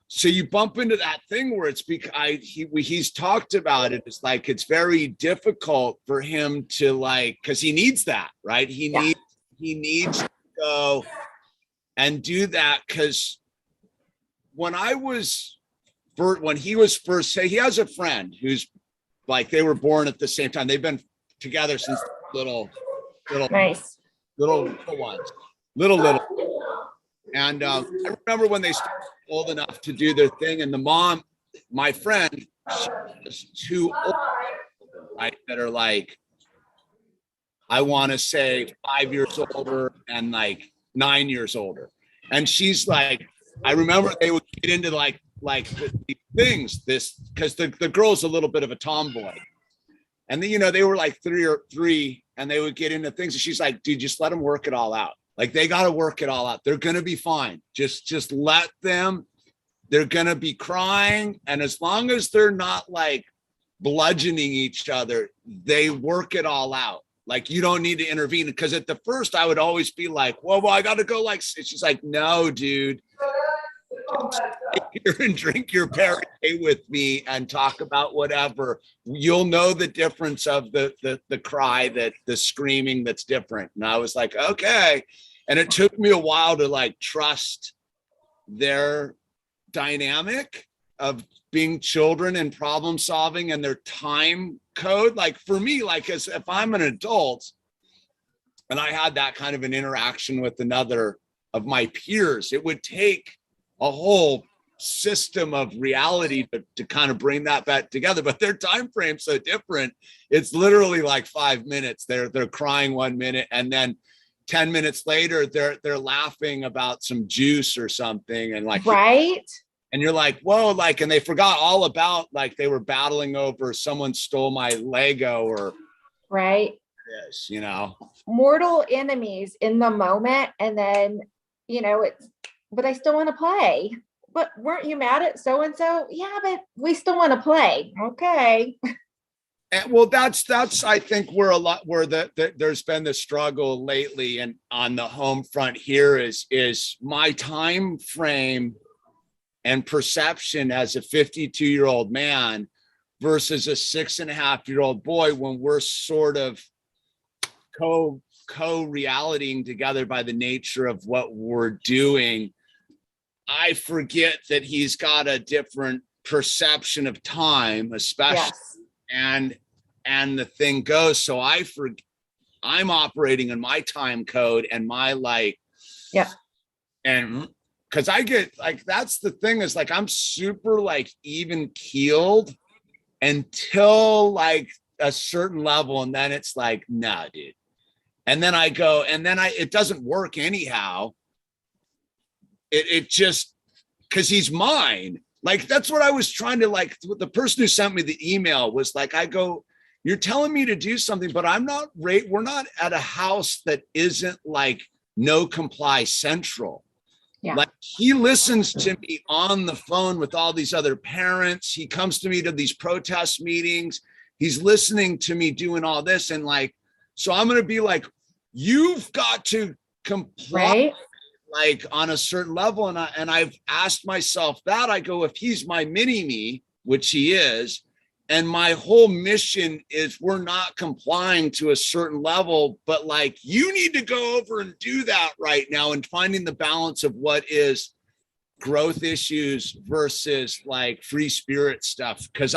Speaker 1: so you bump into that thing where it's because he's talked about it. It's like, it's very difficult for him to, like, because he needs that, right? He needs to go and do that, because when he was first, say, he has a friend who's like, they were born at the same time. They've been together since little
Speaker 2: Nice.
Speaker 1: little ones, little. And I remember when they started old enough to do their thing, and the mom, my friend, she was too old, right? That are like, I want to say 5 years older and like 9 years older. And she's like, I remember they would get into like the things, because the girl's a little bit of a tomboy. And then, they were like 3, and they would get into things. And she's like, dude, just let them work it all out. Like, they got to work it all out. They're going to be fine. Just let them. They're going to be crying. And as long as they're not like bludgeoning each other, they work it all out. Like, you don't need to intervene. Because at the first I would always be like, well, I got to go. Like, she's like, no, dude. Sit here and drink your Perrier with me and talk about whatever. You'll know the difference of the cry, that the screaming that's different. And I was like, okay. And it took me a while to like trust their dynamic. of being children and problem solving and their time code. Like for me, like as if I'm an adult and I had that kind of an interaction with another of my peers, it would take a whole system of reality to kind of bring that back together. But their time frame's so different. It's literally like 5 minutes. They're crying 1 minute, and then 10 minutes later, they're laughing about some juice or something, and like
Speaker 2: right.
Speaker 1: And you're like, whoa, like, and they forgot all about, like, they were battling over someone stole my Lego or
Speaker 2: right.
Speaker 1: this, you know,
Speaker 2: Mortal enemies in the moment. And then, you know, but I still want to play. But weren't you mad at so-and-so? Yeah, but we still want to play. Okay.
Speaker 1: And well, that's I think where there's been the struggle lately, and on the home front here is my time frame and perception as a 52-year-old man versus a 6.5-year-old boy, when we're sort of co-realitying together by the nature of what we're doing. I forget that he's got a different perception of time, especially, yes. and the thing goes. So I'm operating in my time code and my like,
Speaker 2: yeah.
Speaker 1: And because I get like, that's the thing, is like, I'm super like even keeled until like a certain level. And then it's like, nah, dude. And then I go, and then it doesn't work anyhow. It just, because he's mine. Like, that's what I was trying to, like, the person who sent me the email was like, I go, you're telling me to do something, but we're not at a house that isn't like no comply central.
Speaker 2: Yeah.
Speaker 1: Like, he listens to me on the phone with all these other parents. He comes to me to these protest meetings. He's listening to me doing all this. And like, so I'm going to be like, you've got to comply.
Speaker 2: Right.
Speaker 1: Like on a certain level. And I've asked myself that, I go, if he's my mini me, which he is, and my whole mission is we're not complying to a certain level, but like, you need to go over and do that right now, and finding the balance of what is growth issues versus like free spirit stuff. Cause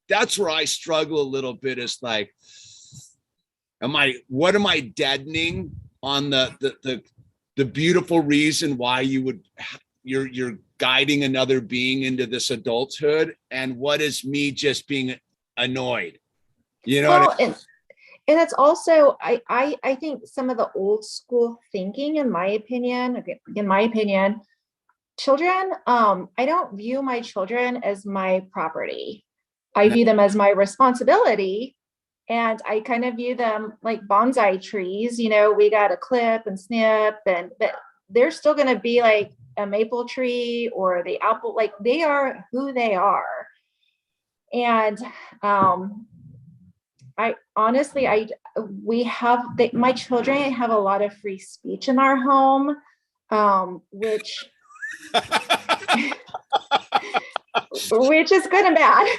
Speaker 1: that's where I struggle a little bit, is like, what am I deadening on the beautiful reason why you're guiding another being into this adulthood, and what is me just being annoyed, you know?
Speaker 2: Well, and it's also, I think some of the old school thinking, in my opinion, children, I don't view my children as my property. I view them as my responsibility. And I kind of view them like bonsai trees, you know, we got to clip and snip, but they're still going to be like a maple tree or the apple, like they are who they are. And I honestly, my children have a lot of free speech in our home, which is good and bad.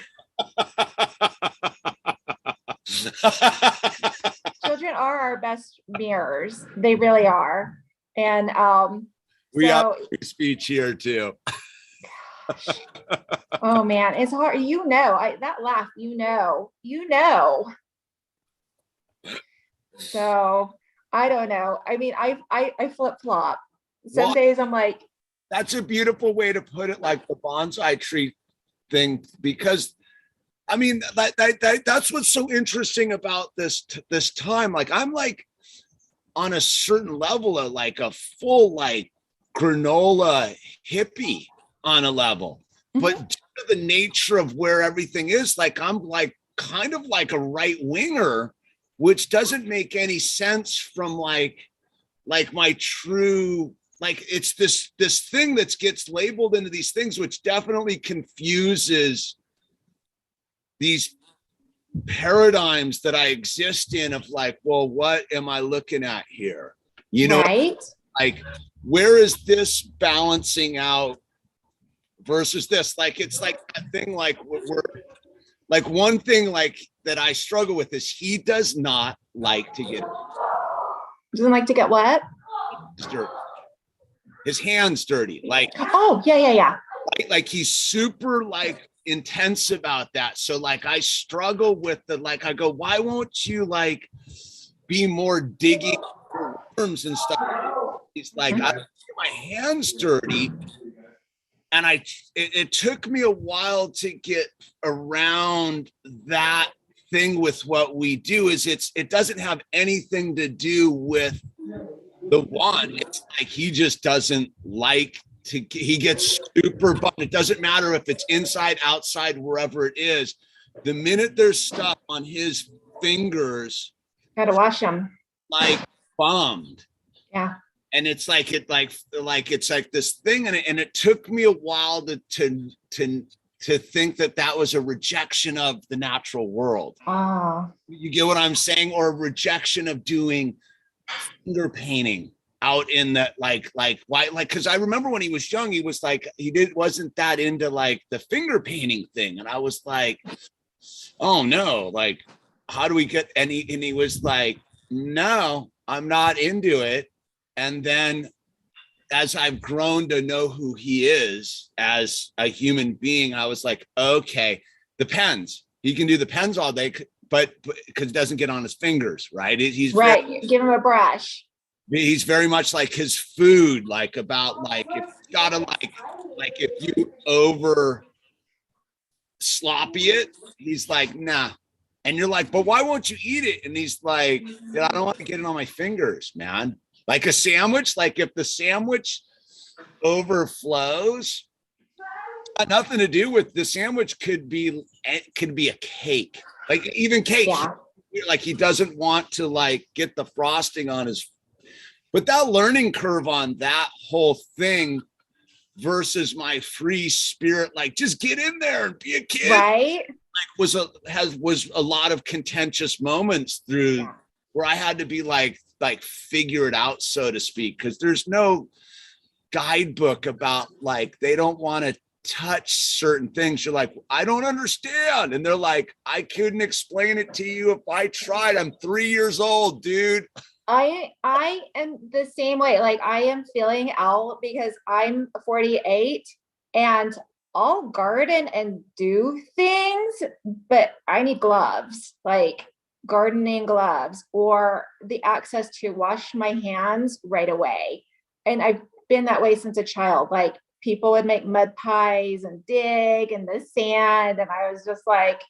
Speaker 2: Children are our best mirrors. They really are. And
Speaker 1: we have speech here too.
Speaker 2: Oh man, it's hard. You know, that laugh, you know. So I don't know. I mean, I flip-flop. Some days I'm like,
Speaker 1: that's a beautiful way to put it, like the bonsai tree thing, because I mean, that's what's so interesting about this time. Like, I'm like on a certain level of like a full like granola hippie on a level, but due to the nature of where everything is, like, I'm like kind of like a right winger, which doesn't make any sense from like my true, like, it's this thing that gets labeled into these things, which definitely confuses these paradigms that I exist in, of like, well, what am I looking at here? You know,
Speaker 2: right?
Speaker 1: Like, where is this balancing out versus this? Like, it's like a thing, like we're like, one thing like that I struggle with is he does not like to get
Speaker 2: Doesn't like to get what?
Speaker 1: dirty. His hands dirty. Like,
Speaker 2: oh yeah.
Speaker 1: like he's super like intense about that. So like I struggle with the like, I go, why won't you like be more digging for worms and stuff? He's like, I don't get my hands dirty. And it took me a while to get around that thing with what we do. Is it doesn't have anything to do with the one. It's like he just doesn't like to, he gets super bummed. It doesn't matter if it's inside, outside, wherever it is. The minute there's stuff on his fingers,
Speaker 2: Gotta wash them.
Speaker 1: like bummed.
Speaker 2: Yeah.
Speaker 1: And it's like it's like this thing, and it took me a while to think that was a rejection of the natural world.
Speaker 2: Oh.
Speaker 1: You get what I'm saying? Or a rejection of doing finger painting out in that like why, like, because I remember when he was young, he was like, wasn't that into like the finger painting thing, and I was like, oh no, like how do we get, and he was like, no, I'm not into it. And then as I've grown to know who he is as a human being, I was like, okay, the pens, he can do the pens all day, but because it doesn't get on his fingers, right? He's
Speaker 2: right. Give him a brush.
Speaker 1: He's very much like his food, like about like, if you gotta like if you over sloppy it, he's like, nah. And you're like, but why won't you eat it? And he's like, I don't want to get it on my fingers, man. Like a sandwich, like if the sandwich overflows, got nothing to do with the sandwich. Could be a cake, like even cake.
Speaker 2: Yeah.
Speaker 1: Like he doesn't want to like get the frosting on his, but that learning curve on that whole thing versus my free spirit, like just get in there and be a kid,
Speaker 2: right?
Speaker 1: Like was a lot of contentious moments through where I had to be like figure it out, so to speak, because there's no guidebook about like they don't want to touch certain things. You're like, I don't understand, and they're like, I couldn't explain it to you if I tried. I'm 3 years old, dude.
Speaker 2: I am the same way. Like I am feeling out because I'm 48 and I'll garden and do things, but I need gloves, like gardening gloves, or the access to wash my hands right away. And I've been that way since a child. Like people would make mud pies and dig in the sand, and I was just like,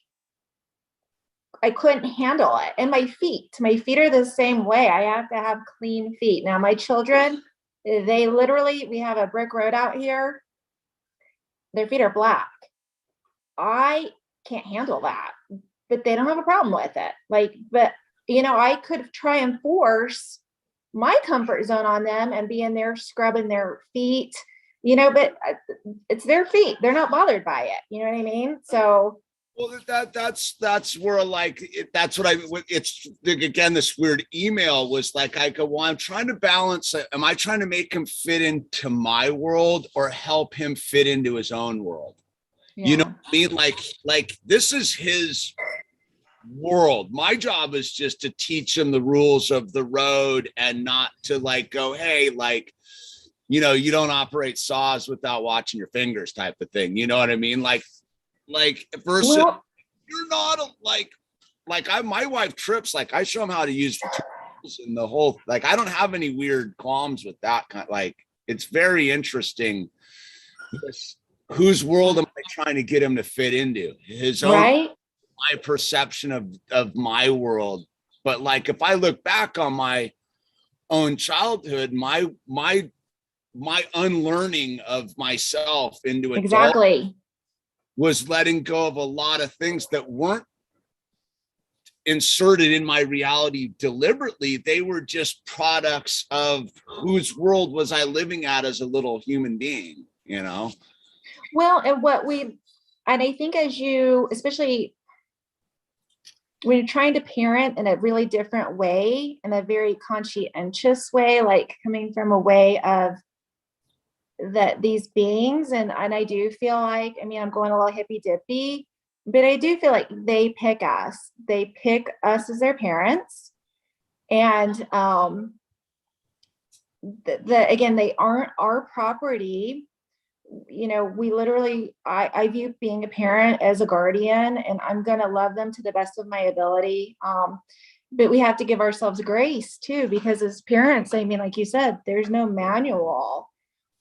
Speaker 2: I couldn't handle it. And my feet are the same way. I have to have clean feet. Now my children, they literally, we have a brick road out here. Their feet are black. I can't handle that, but they don't have a problem with it. Like, but you know, I could try and force my comfort zone on them and be in there scrubbing their feet, you know, but it's their feet. They're not bothered by it. You know what I mean? So
Speaker 1: well, that's where like that's what it's again, this weird email was like, I go, well, I'm trying to balance. Am I trying to make him fit into my world or help him fit into his own world? Yeah. You know what I mean? Like this is his world. My job is just to teach him the rules of the road and not to like go, hey, like, you know, you don't operate saws without watching your fingers type of thing. You know what I mean? Like versus you're not my wife trips, like I show them how to use tools and the whole, like I don't have any weird qualms with that kind. Like it's very interesting. Whose world am I trying to get him to fit into? His own, right? My perception of my world. But like if I look back on my own childhood, my unlearning of myself into adult, exactly, was letting go of a lot of things that weren't inserted in my reality deliberately. They were just products of whose world was I living at as a little human being, you know?
Speaker 2: Well, and I think as you, especially when you're trying to parent in a really different way, in a very conscientious way, like coming from a way of that these beings, and I do feel like, I mean, I'm going a little hippy dippy, but I do feel like they pick us as their parents. And again, they aren't our property, you know, we literally, I view being a parent as a guardian, and I'm going to love them to the best of my ability. But we have to give ourselves grace too, because as parents, I mean, like you said, there's no manual.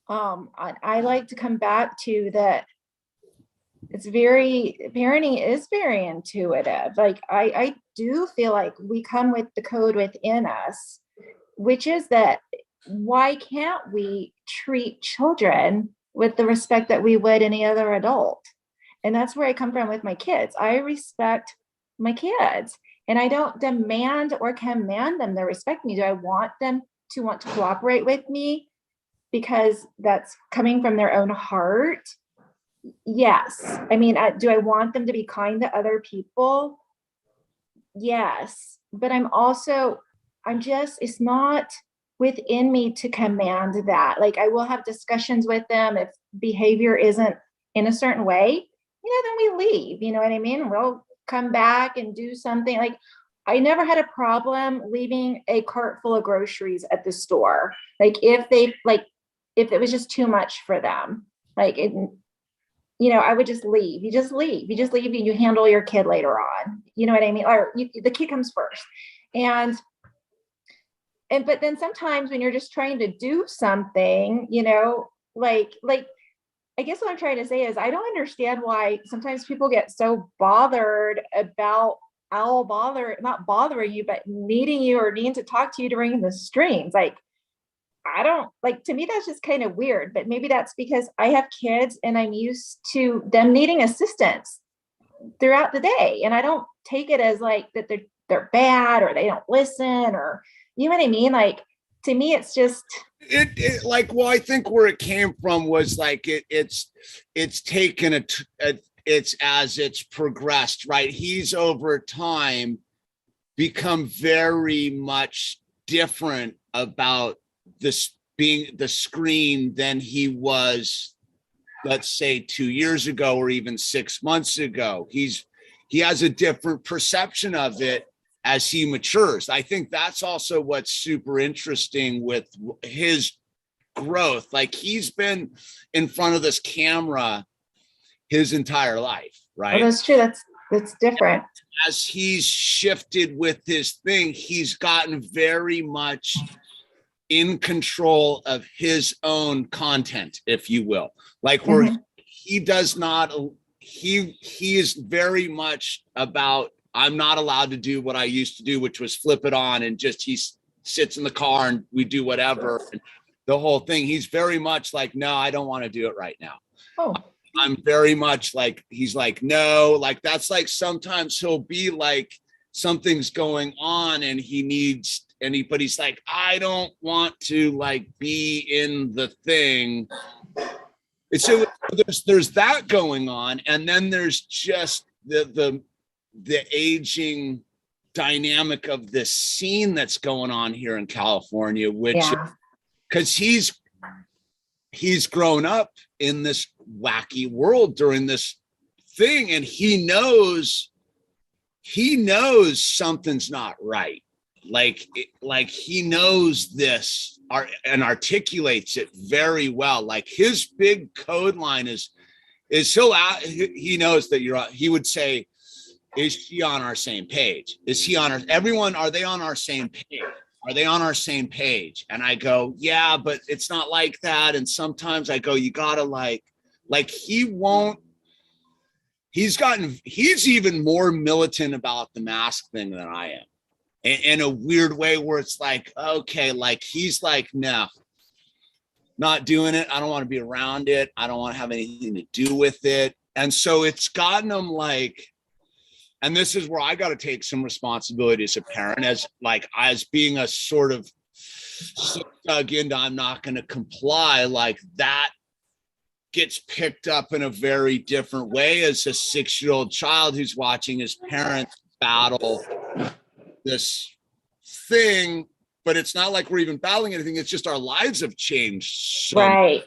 Speaker 2: I like to come back to that. Parenting is very intuitive. Like I do feel like we come with the code within us, which is that why can't we treat children with the respect that we would any other adult? And that's where I come from with my kids. I respect my kids, and I don't demand or command them to respect me. Do I want them to want to cooperate with me because that's coming from their own heart? Yes. I mean, do I want them to be kind to other people? Yes. But it's not within me to command that. Like, I will have discussions with them. If behavior isn't in a certain way, then we leave, you know what I mean? We'll come back and do something. Like, I never had a problem leaving a cart full of groceries at the store. Like, if it was just too much for them, I would just leave. You just leave and you handle your kid later on. You know what I mean? Or the kid comes first. But then sometimes when you're just trying to do something, I guess what I'm trying to say is I don't understand why sometimes people get so bothered about Owl not bothering you, but needing you or needing to talk to you during the streams. Like, I don't to me, that's just kind of weird, but maybe that's because I have kids and I'm used to them needing assistance throughout the day. And I don't take it as like that they're bad or they don't listen, or you know what I mean? Like, to me, it's just
Speaker 1: I think where it came from was like it's taken it's as it's progressed, right? He's over time become very much different about this being the screen than he was, let's say 2 years ago or even 6 months ago. He has a different perception of it as he matures. I think that's also what's super interesting with his growth. Like, he's been in front of this camera his entire life, right?
Speaker 2: Oh, that's true. That's different.
Speaker 1: As he's shifted with his thing, he's gotten very much in control of his own content, if you will. Like, where he does not, he is very much about, I'm not allowed to do what I used to do, which was flip it on and just he sits in the car and we do whatever. And the whole thing, he's very much like, no, I don't want to do it right now.
Speaker 2: Oh.
Speaker 1: I'm very much like, he's like, no, like that's like sometimes he'll be like something's going on and but he's like, I don't want to like be in the thing. And so there's that going on. And then there's just the aging dynamic of this scene that's going on here in California, which because he's grown up in this wacky world during this thing, and he knows something's not right. Like he knows this and articulates it very well. Like, his big code line is he knows that he would say, is she on our same page? Is he on are they on our same page? Are they on our same page? And I go, yeah, but it's not like that. And sometimes I go, you gotta he's even more militant about the mask thing than I am. In a weird way where it's like, okay, like he's like, no, not doing it. I don't want to be around it. I don't want to have anything to do with it. And so it's gotten him like, and this is where I got to take some responsibility as a parent, as being a sort of dug into, I'm not going to comply. Like, that gets picked up in a very different way as a 6-year-old child who's watching his parents battle this thing, but it's not like we're even battling anything. It's just our lives have changed.
Speaker 2: Right.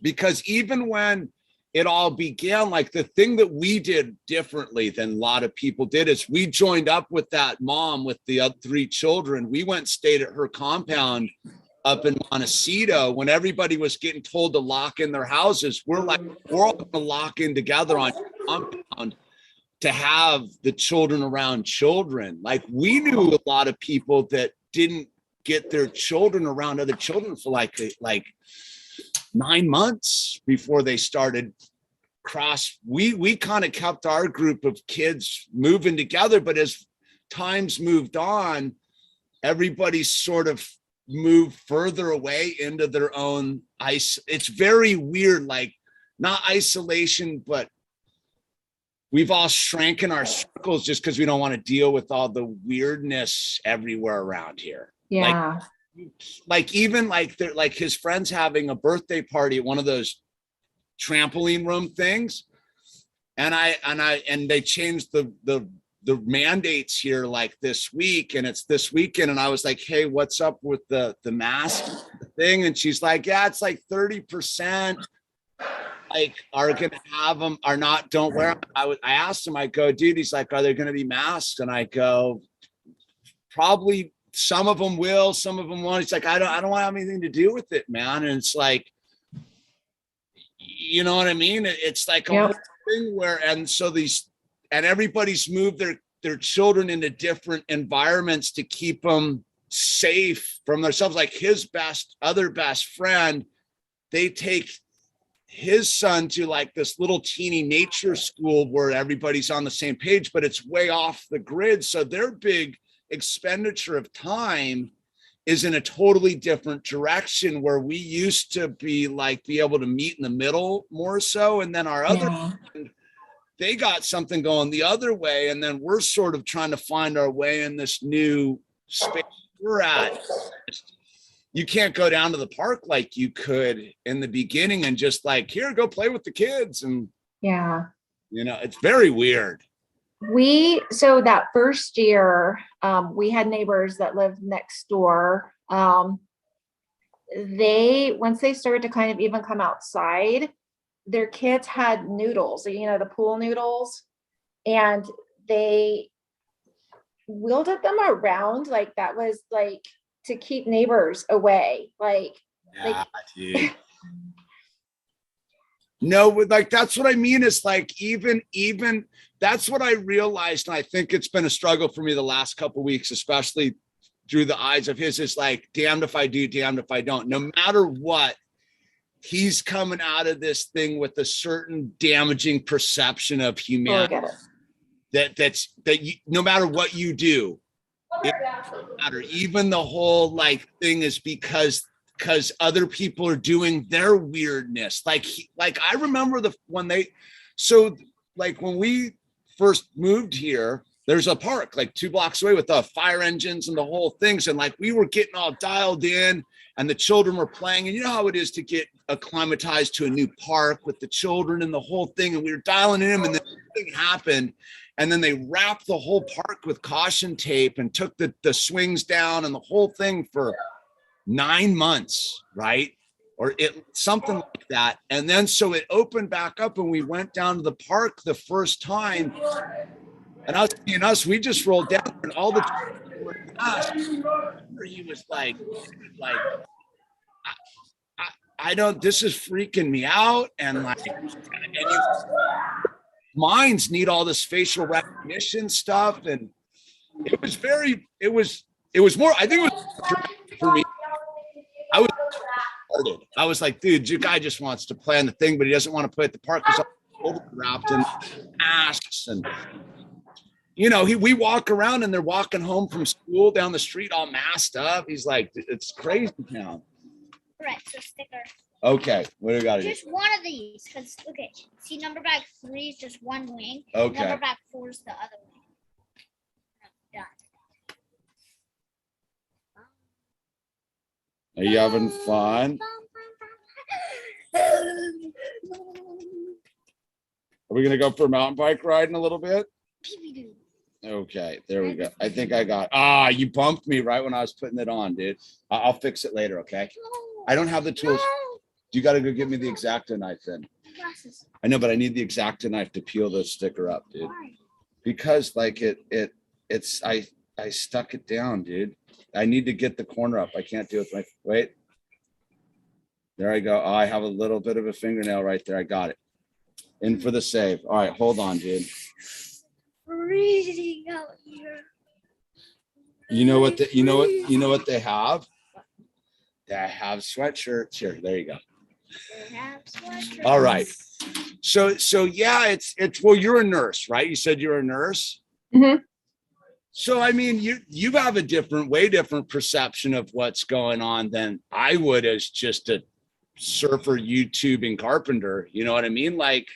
Speaker 1: Because even when it all began, like, the thing that we did differently than a lot of people did is we joined up with that mom with the other 3 children. We went and stayed at her compound up in Montecito, when everybody was getting told to lock in their houses, we're like, we're all gonna lock in together on compound to have the children around children. Like we knew a lot of people that didn't get their children around other children for like 9 months before they started we kind of kept our group of kids moving together, but as times moved on, everybody sort of moved further away into their own it's very weird, like not isolation, but we've all shrank in our circles just because we don't want to deal with all the weirdness everywhere around here.
Speaker 2: Yeah.
Speaker 1: Like even like they're like his friends having a birthday party at one of those trampoline room things, and they changed the mandates here like this week, and it's this weekend, and I was like, hey, what's up with the mask thing? And she's like, yeah, it's like 30% like are gonna have them or not, don't wear them. I asked him, I go, dude, he's like, are there gonna be masks? And I go, probably some of them will, some of them won't. It's like, I don't want to have anything to do with it, man. And it's like, you know what I mean? It's like a whole thing where, and so everybody's moved their children into different environments to keep them safe from themselves. Like his other best friend, they take his son to like this little teeny nature school where everybody's on the same page, but it's way off the grid. So their big expenditure of time is in a totally different direction, where we used to be able to meet in the middle more so. And then our other, they got something going the other way. And then we're sort of trying to find our way in this new space we're at. You can't go down to the park like you could in the beginning and just like, here, go play with the kids. And it's very weird.
Speaker 2: So that first year, we had neighbors that lived next door. Once they started to kind of even come outside, their kids had noodles, the pool noodles, and they wielded them around like that was like to keep neighbors away. Dude.
Speaker 1: No, like that's what I mean. Is like even that's what I realized, and I think it's been a struggle for me the last couple of weeks, especially through the eyes of his. Is like, damned if I do, damned if I don't. No matter what, he's coming out of this thing with a certain damaging perception of humanity. No matter what you do, it doesn't matter. Even the whole like thing is because other people are doing their weirdness. Like I remember when we first moved here, there's a park like 2 blocks away with the fire engines and the whole things. And like, we were getting all dialed in and the children were playing, and you know how it is to get acclimatized to a new park with the children and the whole thing. And we were dialing in, and then thing happened. And then they wrapped the whole park with caution tape and took the swings down and the whole thing for 9 months, right? Or something like that. And then so it opened back up, and we went down to the park the first time. And us, we just rolled down, and all the children were asked. He was like, I don't, this is freaking me out. And like, minds need all this facial recognition stuff. And it was more, I think it was for me. I was like, dude, your guy just wants to plan the thing, but he doesn't want to play at the park because all wrapped in masks. And we walk around, and they're walking home from school down the street all masked up. He's like, it's crazy town.
Speaker 3: Right, so sticker.
Speaker 1: Okay, what do we got to do?
Speaker 3: Just one of these, because okay, see, number bag 3 is just one wing.
Speaker 1: Okay.
Speaker 3: Number bag 4 is the other wing. Done.
Speaker 1: Are you having fun? Are we gonna go for a mountain bike ride in a little bit? Okay, there we go. I think I got. You bumped me right when I was putting it on, dude. I'll fix it later, okay? I don't have the tools. You got to go get me the X-Acto knife then.
Speaker 3: Glasses.
Speaker 1: I know, but I need the X-Acto knife to peel the sticker up, dude.
Speaker 3: Why?
Speaker 1: Because like I I stuck it down, dude. I need to get the corner up. I can't do it with my, wait. There I go. Oh, I have a little bit of a fingernail right there. I got it. In for the save. All right, hold on, dude.
Speaker 3: Freezing out here.
Speaker 1: You know what what they have? They have sweatshirts here. There you go.
Speaker 3: They have sweatshirts.
Speaker 1: All right. So yeah, it's well, you're a nurse, right? You said you're a nurse.
Speaker 2: Mhm.
Speaker 1: So I mean, you have a way different perception of what's going on than I would as just a surfer, YouTubing carpenter. You know what I mean? Like,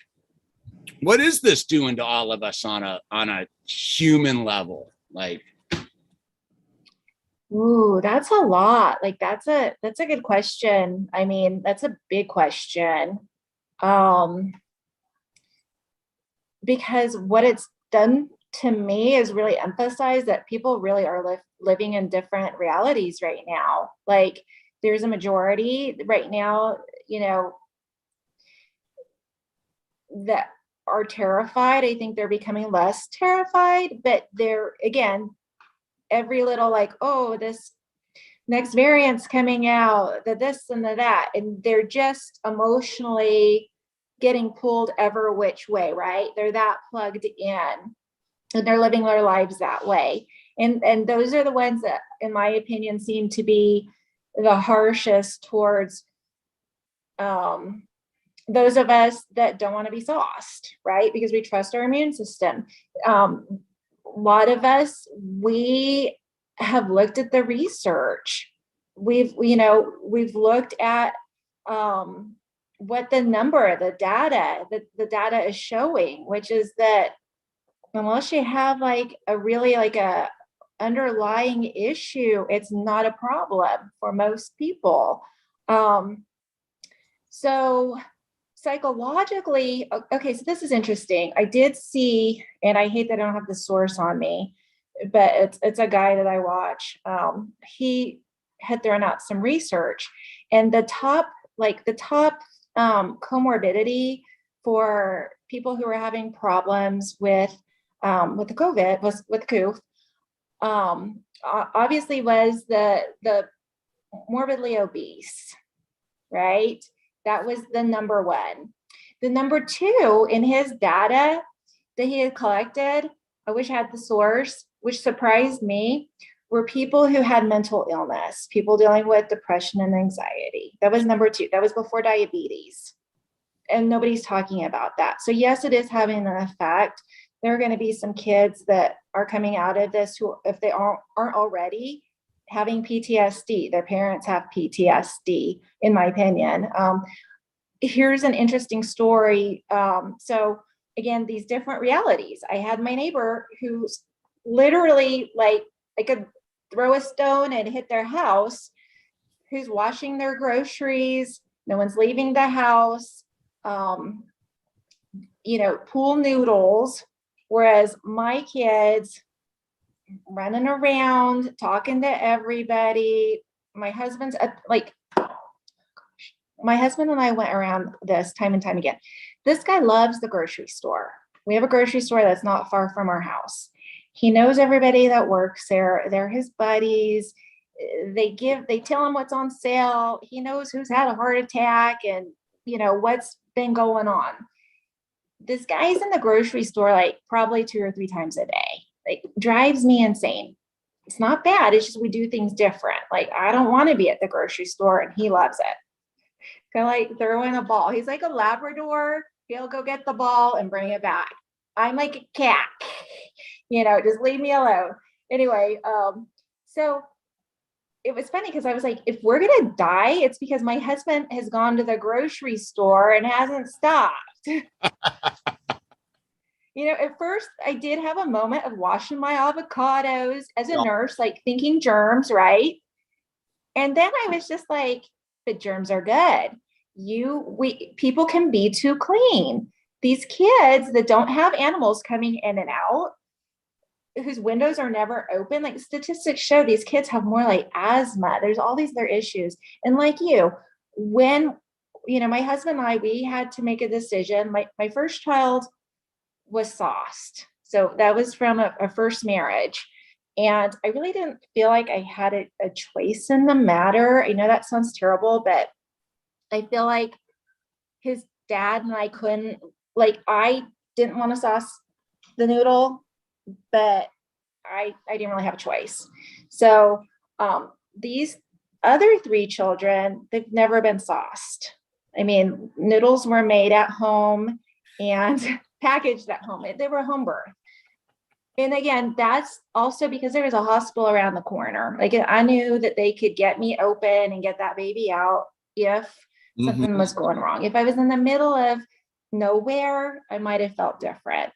Speaker 1: what is this doing to all of us on a human level? Like,
Speaker 2: Ooh, that's a lot. Like that's a good question. I mean, that's a big question. Because what it's done to me is really emphasize that people really are living in different realities right now. Like there's a majority right now, you know, that are terrified. I think they're becoming less terrified, but they're, again, every little like, oh, this next variant's coming out, the this and the that, and they're just emotionally getting pulled ever which way, right? They're that plugged in and they're living their lives that way. And those are the ones that, in my opinion, seem to be the harshest towards those of us that don't want to be sauced, right? Because we trust our immune system. A lot of us, we have looked at the research. We've looked at what the data is showing, which is that unless you have like a really like a underlying issue, it's not a problem for most people. So psychologically, okay, so this is interesting. I did see, and I hate that I don't have the source on me, but it's a guy that I watch. He had thrown out some research, and the top comorbidity for people who are having problems with the COVID was with COOF, obviously was the morbidly obese, right? That was the number one. The number two in his data that he had collected, I wish I had the source, which surprised me, were people who had mental illness, people dealing with depression and anxiety. That was number two. That was before diabetes. And nobody's talking about that. So yes, it is having an effect. There are going to be some kids that are coming out of this who, if they aren't already, having PTSD. Their parents have PTSD, in my opinion. Here's an interesting story. So again, these different realities. I had my neighbor who's literally like, I could throw a stone and hit their house, who's washing their groceries. No one's leaving the house. Pool noodles. Whereas my kids running around, talking to everybody. My husband and I went around this time and time again. This guy loves the grocery store. We have a grocery store that's not far from our house. He knows everybody that works there. They're his buddies. They tell him what's on sale. He knows who's had a heart attack and, what's been going on. This guy's in the grocery store like probably 2 or 3 times a day. Like, drives me insane. It's not bad. It's just we do things different. Like, I don't want to be at the grocery store, and he loves it. Kind of like throwing a ball. He's like a Labrador. He'll go get the ball and bring it back. I'm like a cat. Just leave me alone. Anyway, so it was funny because I was like, if we're gonna die, it's because my husband has gone to the grocery store and hasn't stopped. At first I did have a moment of washing my avocados as a nurse, like thinking germs, right? And then I was just like, but germs are good. People can be too clean. These kids that don't have animals coming in and out, whose windows are never open, like statistics show these kids have more like asthma. There's all these other issues. And like when, my husband and I, we had to make a decision. My first child was sauced. So that was from a first marriage. And I really didn't feel like I had a choice in the matter. I know that sounds terrible, but I feel like his dad and I couldn't, like, I didn't want to sauce the noodle, but I didn't really have a choice. So these other three children, they've never been sauced. I mean, noodles were made at home and packaged at home. They were home birth. And again, that's also because there was a hospital around the corner. Like, I knew that they could get me open and get that baby out if something was going wrong. If I was in the middle of nowhere, I might have felt different.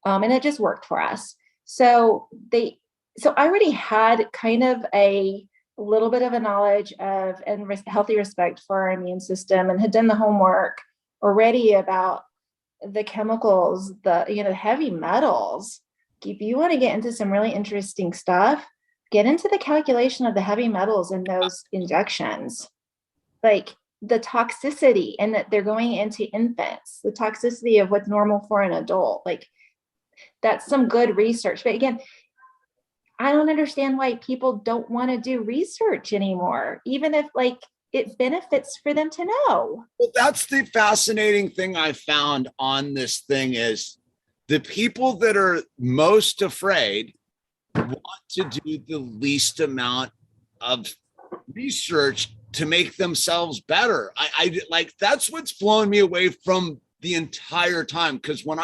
Speaker 2: And it just worked for us. So I already had kind of a little bit of a knowledge of and healthy respect for our immune system, and had done the homework already about the chemicals, the heavy metals. If you want to get into some really interesting stuff, get into the calculation of the heavy metals in those injections, like the toxicity, and that they're going into infants, the toxicity of what's normal for an adult. Like, that's some good research. But again, I don't understand why people don't want to do research anymore, even if like it benefits for them to know.
Speaker 1: Well, that's the fascinating thing I found on this thing is the people that are most afraid want to do the least amount of research to make themselves better. I like, that's what's blown me away from the entire time. Because when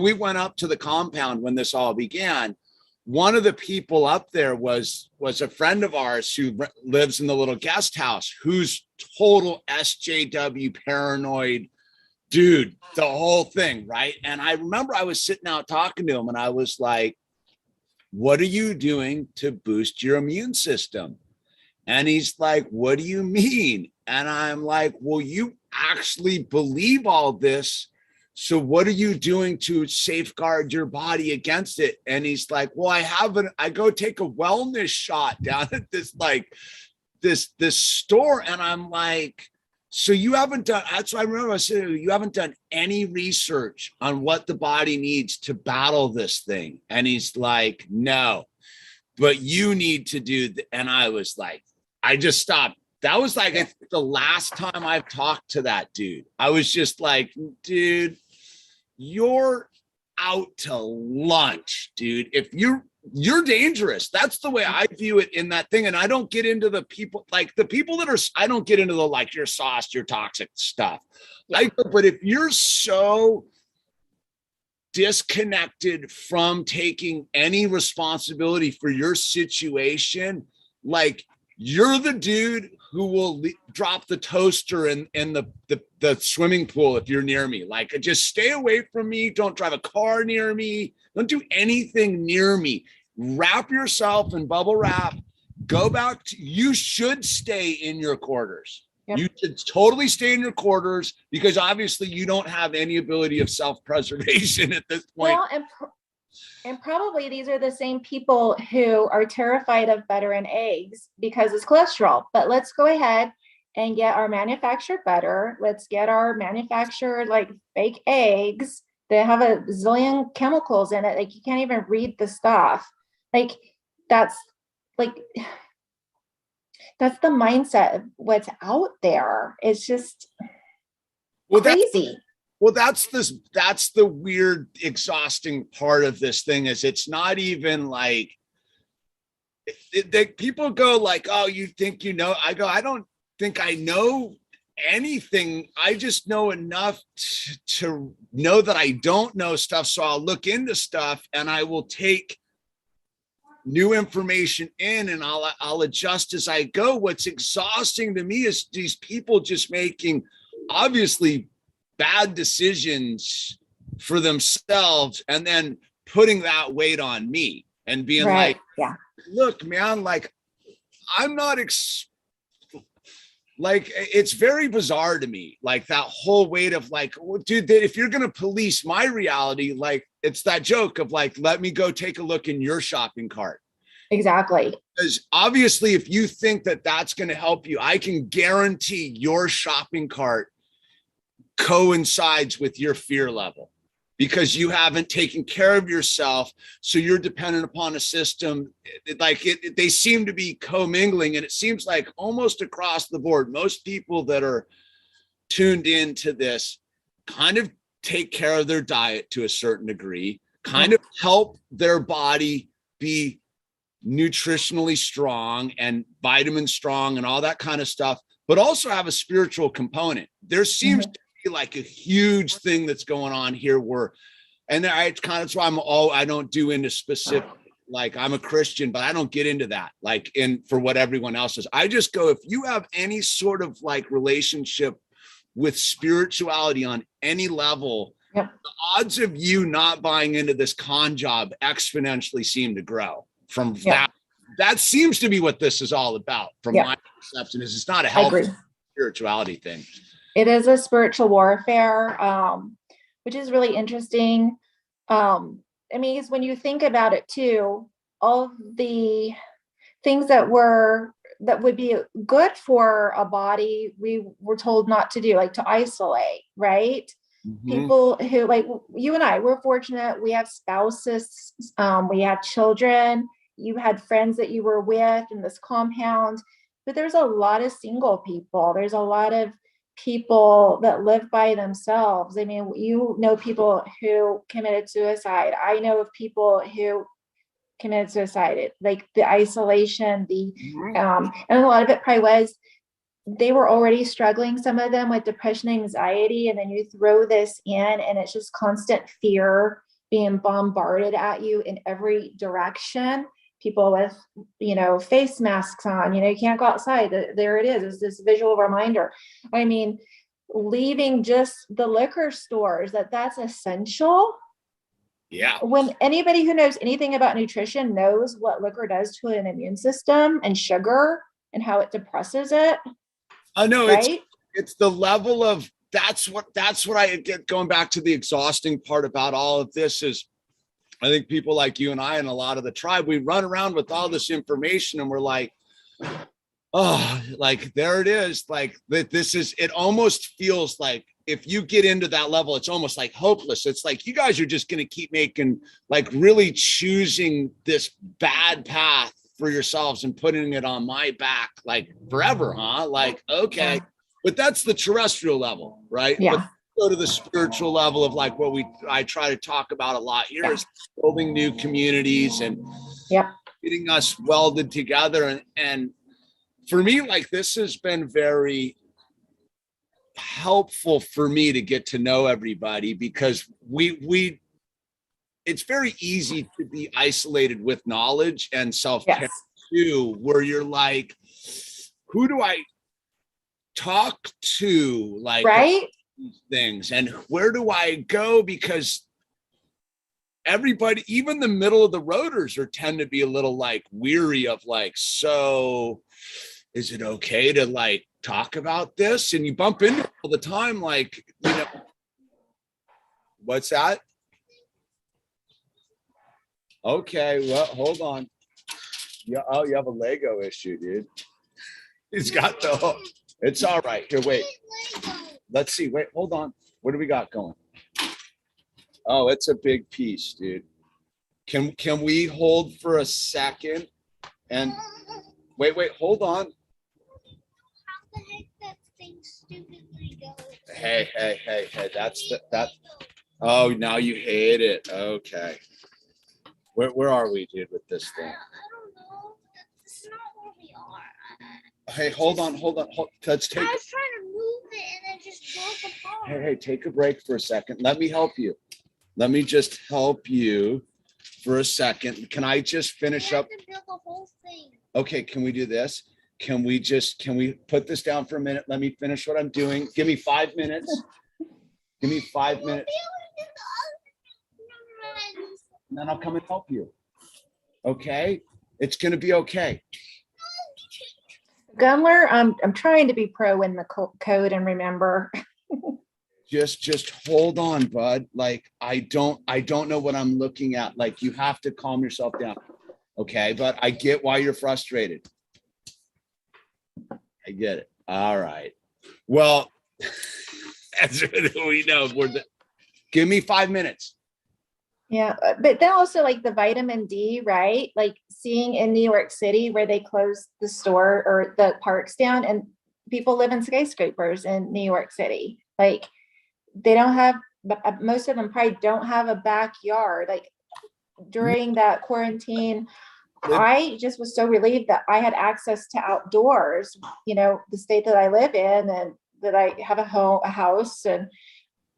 Speaker 1: we went up to the compound, when this all began, one of the people up there was a friend of ours who lives in the little guest house, who's total SJW paranoid dude, the whole thing, right? And I remember I was sitting out talking to him, and I was like, what are you doing to boost your immune system? And he's like, what do you mean? And I'm like, well, you actually believe all this. So what are you doing to safeguard your body against it? And he's like, well, I go take a wellness shot down at this store. And I'm like, so you haven't done, that's what I remember I said, you haven't done any research on what the body needs to battle this thing. And he's like, no, but you need to do, and I was like, I just stopped. That was like, I think the last time I've talked to that dude. I was just like, dude, you're out to lunch, dude. If you're dangerous. That's the way I view it in that thing. And I don't get into the people, like the people that are, I don't get into the, like, you're sauced, you're toxic stuff. Yeah. But if you're so disconnected from taking any responsibility for your situation, like, you're the dude who will drop the toaster in the swimming pool if you're near me. Like, just stay away from me. Don't drive a car near me. Don't do anything near me. Wrap yourself in bubble wrap. Go back to, you should stay in your quarters. Yep. You should totally stay in your quarters, because obviously you don't have any ability of self-preservation at this point.
Speaker 2: Well, and probably these are the same people who are terrified of butter and eggs because it's cholesterol. But let's go ahead and get our manufactured butter. Let's get our manufactured, like, fake eggs that have a zillion chemicals in it. Like, you can't even read the stuff. Like, that's the mindset of what's out there. It's just crazy.
Speaker 1: That's the weird, exhausting part of this thing, is it's not even like people go like, oh, you think you know? I go, I don't think I know anything. I just know enough to know that I don't know stuff. So I'll look into stuff and I will take new information in, and I'll adjust as I go. What's exhausting to me is these people just making obviously bad decisions for themselves and then putting that weight on me and being like, yeah, look, man, like, I'm not like, it's very bizarre to me, like, that whole weight of like, well, dude, if you're going to police my reality, like, it's that joke of like, let me go take a look in your shopping cart.
Speaker 2: Exactly.
Speaker 1: Because obviously, if you think that that's going to help you, I can guarantee your shopping cart coincides with your fear level. because you haven't taken care of yourself. So you're dependent upon a system. They seem to be commingling, and it seems like almost across the board, most people that are tuned into this kind of take care of their diet to a certain degree, kind of help their body be nutritionally strong and vitamin strong and all that kind of stuff, but also have a spiritual component. There seems to be like a huge thing that's going on here it's kind of why I don't do into specific, like I'm a Christian, but I don't get into that, like for what everyone else is. I just go, if you have any sort of like relationship with spirituality on any level, the odds of you not buying into this con job exponentially seem to grow from that. That seems to be what this is all about from my perception. Is it's not a healthy spirituality thing.
Speaker 2: It is a spiritual warfare, which is really interesting. I mean, because when you think about it too, all of the things that would be good for a body, we were told not to do, like to isolate, right? People who, like you and I, we're fortunate. We have spouses, we have children. You had friends that you were with in this compound, but there's a lot of single people. There's a lot of people that live by themselves. I mean, you know, people who committed suicide. I know of people who committed suicide, like the isolation, and a lot of it probably was, they were already struggling, some of them with depression, anxiety, and then you throw this in and it's just constant fear being bombarded at you in every direction. People with, face masks on, you can't go outside. There it is. It's this visual reminder. I mean, leaving just the liquor stores, that's essential.
Speaker 1: Yeah.
Speaker 2: When anybody who knows anything about nutrition knows what liquor does to an immune system and sugar and how it depresses it.
Speaker 1: I know,
Speaker 2: right?
Speaker 1: it's the level of, that's what I get, going back to the exhausting part about all of this is, I think people like you and I and a lot of the tribe, we run around with all this information and we're like, oh, like there it is. Like it almost feels like if you get into that level, it's almost like hopeless. It's like, you guys are just going to keep making, like really choosing this bad path for yourselves and putting it on my back, like forever, huh? Like, okay, but that's the terrestrial level, right?
Speaker 2: Yeah.
Speaker 1: But go to the spiritual level of like what I try to talk about a lot here is building new communities and getting us welded together. And for me, like this has been very helpful for me to get to know everybody, because it's very easy to be isolated with knowledge and self-care too, where you're like, who do I talk to? Like,
Speaker 2: right?
Speaker 1: These things, and where do I go? Because everybody, even the middle of the roaders tend to be a little like weary of like, so is it okay to like talk about this? And you bump into it all the time, like, what's that? Okay, well, hold on. Yeah, oh, you have a Lego issue, dude. He's got it's all right. Here, wait. Let's see. Wait, hold on. What do we got going? Oh, it's a big piece, dude. Can we hold for a second? And wait, hold on.
Speaker 3: How the heck that thing stupidly goes?
Speaker 1: Hey, that's that. Oh, now you hate it. Okay. Where are we, dude, with this thing?
Speaker 3: I don't know. That's not where we are.
Speaker 1: Hey, hold on. Let's take.
Speaker 3: I was trying to move it and it just broke apart.
Speaker 1: Hey, take a break for a second. Let me help you. Let me just help you for a second. Can I just finish up?
Speaker 3: To build the whole thing.
Speaker 1: Okay, can we do this? Can we put this down for a minute? Let me finish what I'm doing. Give me 5 minutes. Give me 5 minutes. And then I'll come and help you. Okay? It's going to be okay.
Speaker 2: Gunler, I'm trying to be pro in the code and remember.
Speaker 1: Just hold on, bud. Like, I don't know what I'm looking at. Like, you have to calm yourself down. Okay? But I get why you're frustrated. I get it. All right. Well, as we know, Give me 5 minutes.
Speaker 2: Yeah, but then also like the vitamin D, right? Like seeing in New York City where they closed the store or the parks down, and people live in skyscrapers in New York City. Like they don't have, most of them probably don't have a backyard. Like during that quarantine, I just was so relieved that I had access to outdoors, the state that I live in, and that I have a house, and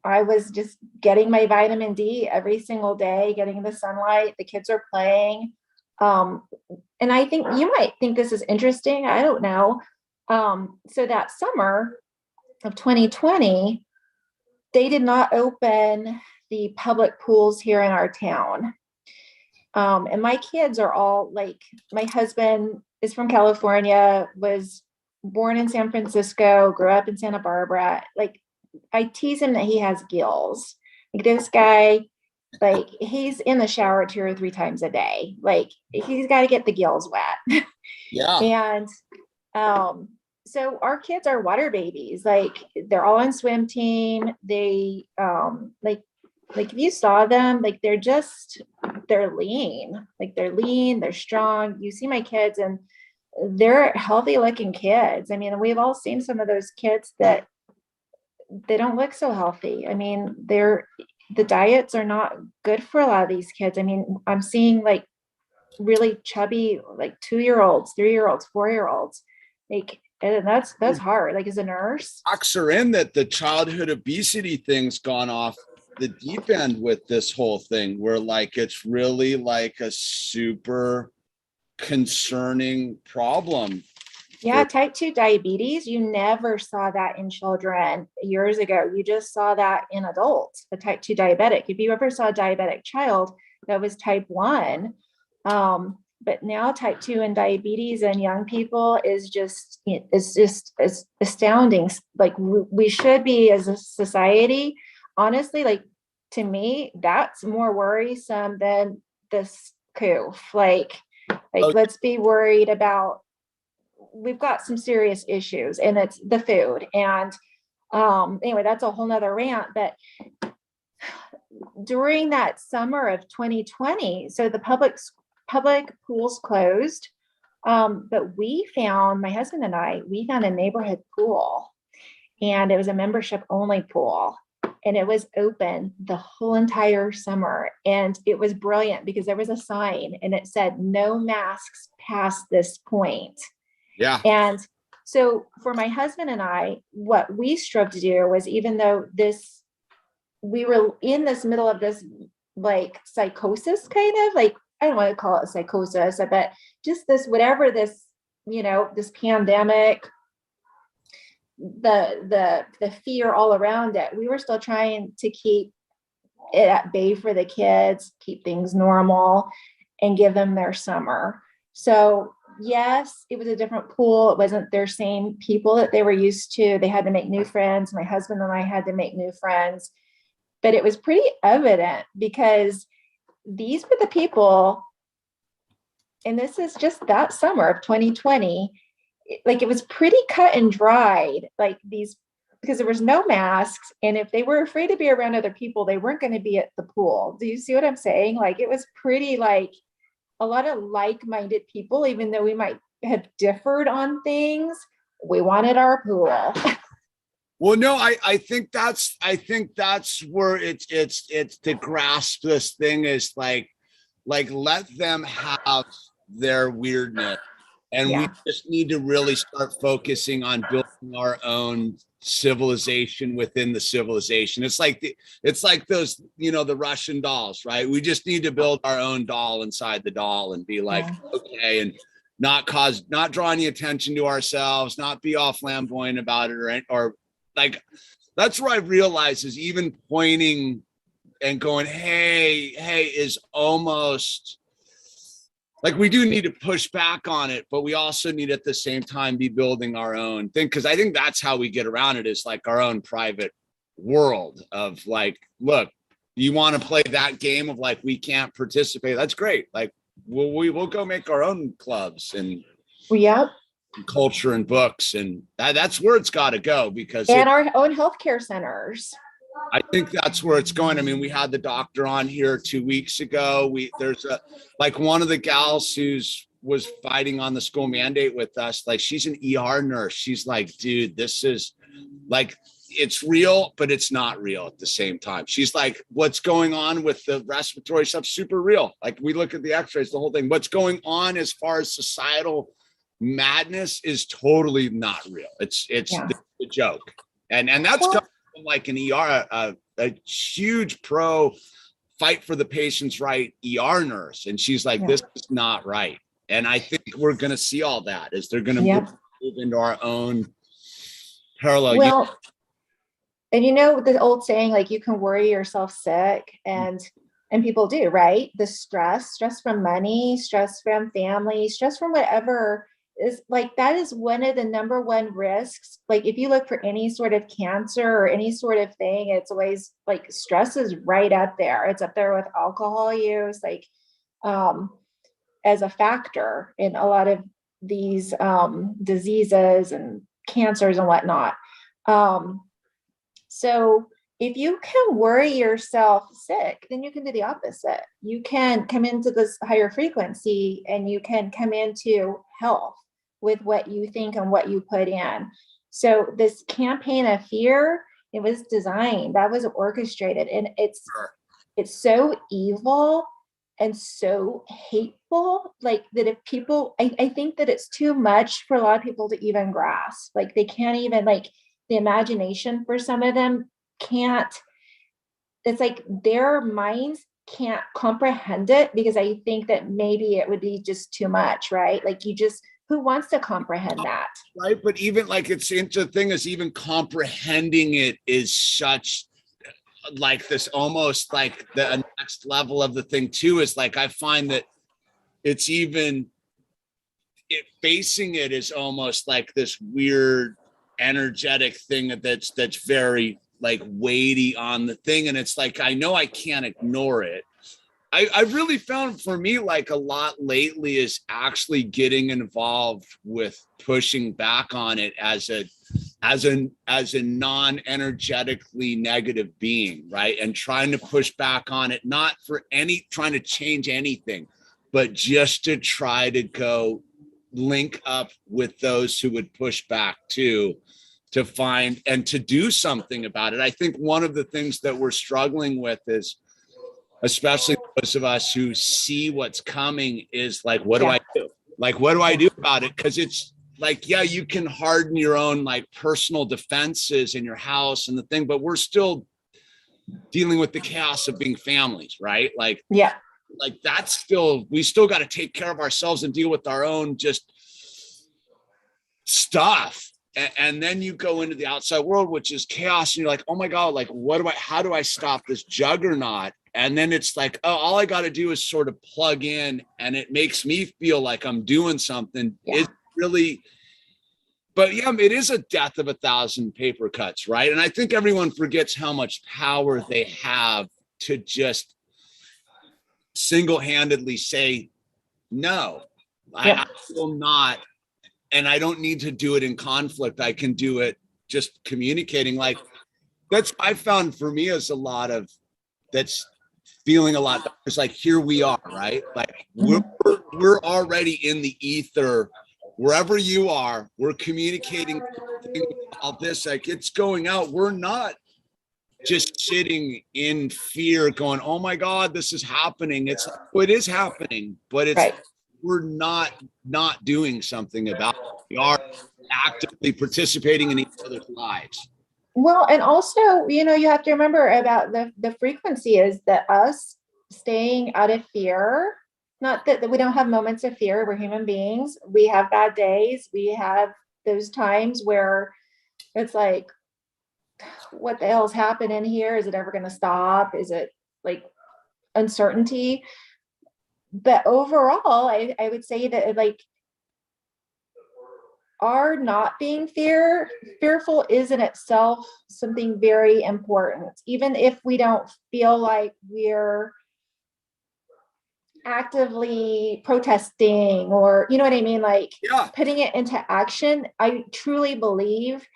Speaker 2: I was just getting my vitamin D every single day, getting the sunlight. The kids are playing. And I think you might think this is interesting. I don't know. So that summer of 2020, they did not open the public pools here in our town. And my kids are all like, my husband is from California, was born in San Francisco, grew up in Santa Barbara. Like, I tease him that he has gills. Like this guy, like he's in the shower 2 or 3 times a day. Like he's got to get the gills wet.
Speaker 1: Yeah.
Speaker 2: And so our kids are water babies. Like they're all on swim team. They like if you saw them, like they're lean. Like they're lean, they're strong. You see my kids and they're healthy looking kids. I mean, we've all seen some of those kids that they don't look so healthy. I mean, the diets are not good for a lot of these kids. I mean, I'm seeing like really chubby, like 2-year-olds, 3-year-olds, 4-year-olds. Like, and that's hard. Like as a nurse.
Speaker 1: Facts are in that the childhood obesity thing's gone off the deep end with this whole thing, where like it's really like a super concerning problem.
Speaker 2: Yeah, type 2 diabetes, you never saw that in children years ago. You just saw that in adults, a type 2 diabetic. If you ever saw a diabetic child, that was type 1. But now type 2 and diabetes in young people is just astounding. Like we should be, as a society, honestly, like to me, that's more worrisome than this coup. Like let's be worried about, we've got some serious issues, and it's the food. And anyway, that's a whole nother rant. But during that summer of 2020, so the public pools closed, but my husband and I, we found a neighborhood pool, and it was a membership only pool, and it was open the whole entire summer. And it was brilliant because there was a sign and it said no masks past this point.
Speaker 1: Yeah.
Speaker 2: And so for my husband and I, what we strove to do was, even though we were in this middle of this like psychosis, kind of like, I don't want to call it psychosis, but just this, whatever this, this pandemic, the fear all around it, we were still trying to keep it at bay for the kids, keep things normal, and give them their summer. So yes, it was a different pool. It wasn't their same people that they were used to. They had to make new friends. My husband and I had to make new friends. But it was pretty evident because these were the people, and this is just that summer of 2020, like it was pretty cut and dried, like these, because there was no masks. And if they were afraid to be around other people, they weren't going to be at the pool. Do you see what I'm saying? Like it was pretty like a lot of like-minded people, even though we might have differed on things, we wanted our pool.
Speaker 1: Well, no, I think that's where it's to grasp this thing is like let them have their weirdness. And we just need to really start focusing on building our own civilization within the civilization. It's like those, the Russian dolls, right? We just need to build our own doll inside the doll and be like, okay, and not draw any attention to ourselves, not be all flamboyant about it, or like, that's where I realize is even pointing and going, hey, is almost like, we do need to push back on it, but we also need at the same time be building our own thing. Cause I think that's how we get around it, is like our own private world of like, look, you want to play that game of like, we can't participate. That's great. Like we'll go make our own clubs and culture and books. And that's where it's got to go, because
Speaker 2: and our own healthcare centers.
Speaker 1: I think that's where it's going. I mean, we had the doctor on here 2 weeks ago. There's a, like, one of the gals who's was fighting on the school mandate with us. Like, she's an ER nurse. She's like, dude, this is like, it's real, but it's not real at the same time. She's like, what's going on with the respiratory stuff? Super real. Like, we look at the x-rays, the whole thing. What's going on as far as societal madness is totally not real. It's
Speaker 2: Yeah.
Speaker 1: the joke. And that's
Speaker 2: Well,
Speaker 1: like an ER, a huge pro fight for the patient's right ER nurse. And she's like,
Speaker 2: Yeah.
Speaker 1: this is not right. And I think we're going to see all that as they're going to
Speaker 2: yeah.
Speaker 1: move into our own parallel.
Speaker 2: Well, and you know the old saying, like, you can worry yourself sick, and people do, right? The stress from money, stress from family, stress from whatever is like, that is one of the number one risks. Like, if you look for any sort of cancer or any sort of thing, it's always like stress is right up there. It's up there with alcohol use, like, as a factor in a lot of these diseases and cancers and whatnot. So if you can worry yourself sick, then you can do the opposite. You can come into this higher frequency, and you can come into health with what you think and what you put in. So this campaign of fear, it was designed, that was orchestrated, and it's so evil and so hateful, like, that if people, I think that it's too much for a lot of people to even grasp. Like, they can't even, like, the imagination for some of them can't, it's like their minds can't comprehend it, because I think that maybe it would be just too much, right? Like, you just, who wants to comprehend that?
Speaker 1: Right. But even like, it's into the thing is, even comprehending it is such like this, almost like the next level of the thing too, is like, I find that it's even facing it is almost like this weird energetic thing that's very like weighty on the thing. And it's like, I know I can't ignore it. I really found for me, like, a lot lately is actually getting involved with pushing back on it as a non-energetically negative being, right? And trying to push back on it, not for trying to change anything, but just to try to go link up with those who would push back too, to find and to do something about it. I think one of the things that we're struggling with is, especially those of us who see what's coming, is like, what do I do? Like, what do I do about it? Because it's like, yeah, you can harden your own like personal defenses in your house and the thing, but we're still dealing with the chaos of being families, right? Like,
Speaker 2: Yeah.
Speaker 1: like that's still, we still got to take care of ourselves and deal with our own just stuff. And then you go into the outside world, which is chaos. And you're like, oh my God, like, how do I stop this juggernaut? And then it's like, oh, all I got to do is sort of plug in, and it makes me feel like I'm doing something.
Speaker 2: Yeah.
Speaker 1: It's really, but yeah, it is a death of 1,000 paper cuts, right? And I think everyone forgets how much power they have to just single-handedly say, no, I will not. And I don't need to do it in conflict. I can do it just communicating. Like, that's, I found for me, is a lot of, that's feeling a lot. It's like, here we are, right? Like, we're already in the ether, wherever you are, we're communicating all this, like, it's going out. We're not just sitting in fear going, oh my God, this is happening. It's, it is happening, but it's,
Speaker 2: Right.
Speaker 1: we're not doing something about it. We are actively participating in each other's lives.
Speaker 2: Well, and also, you know, you have to remember about the frequency is that us staying out of fear, not that we don't have moments of fear, we're human beings. We have bad days. We have those times where it's like, what the hell's happening here? Is it ever going to stop? Is it like uncertainty? But overall, I would say that, like, our not being fearful is in itself something very important, even if we don't feel like we're actively protesting, or, you know what I mean? Like, putting it into action. I truly believe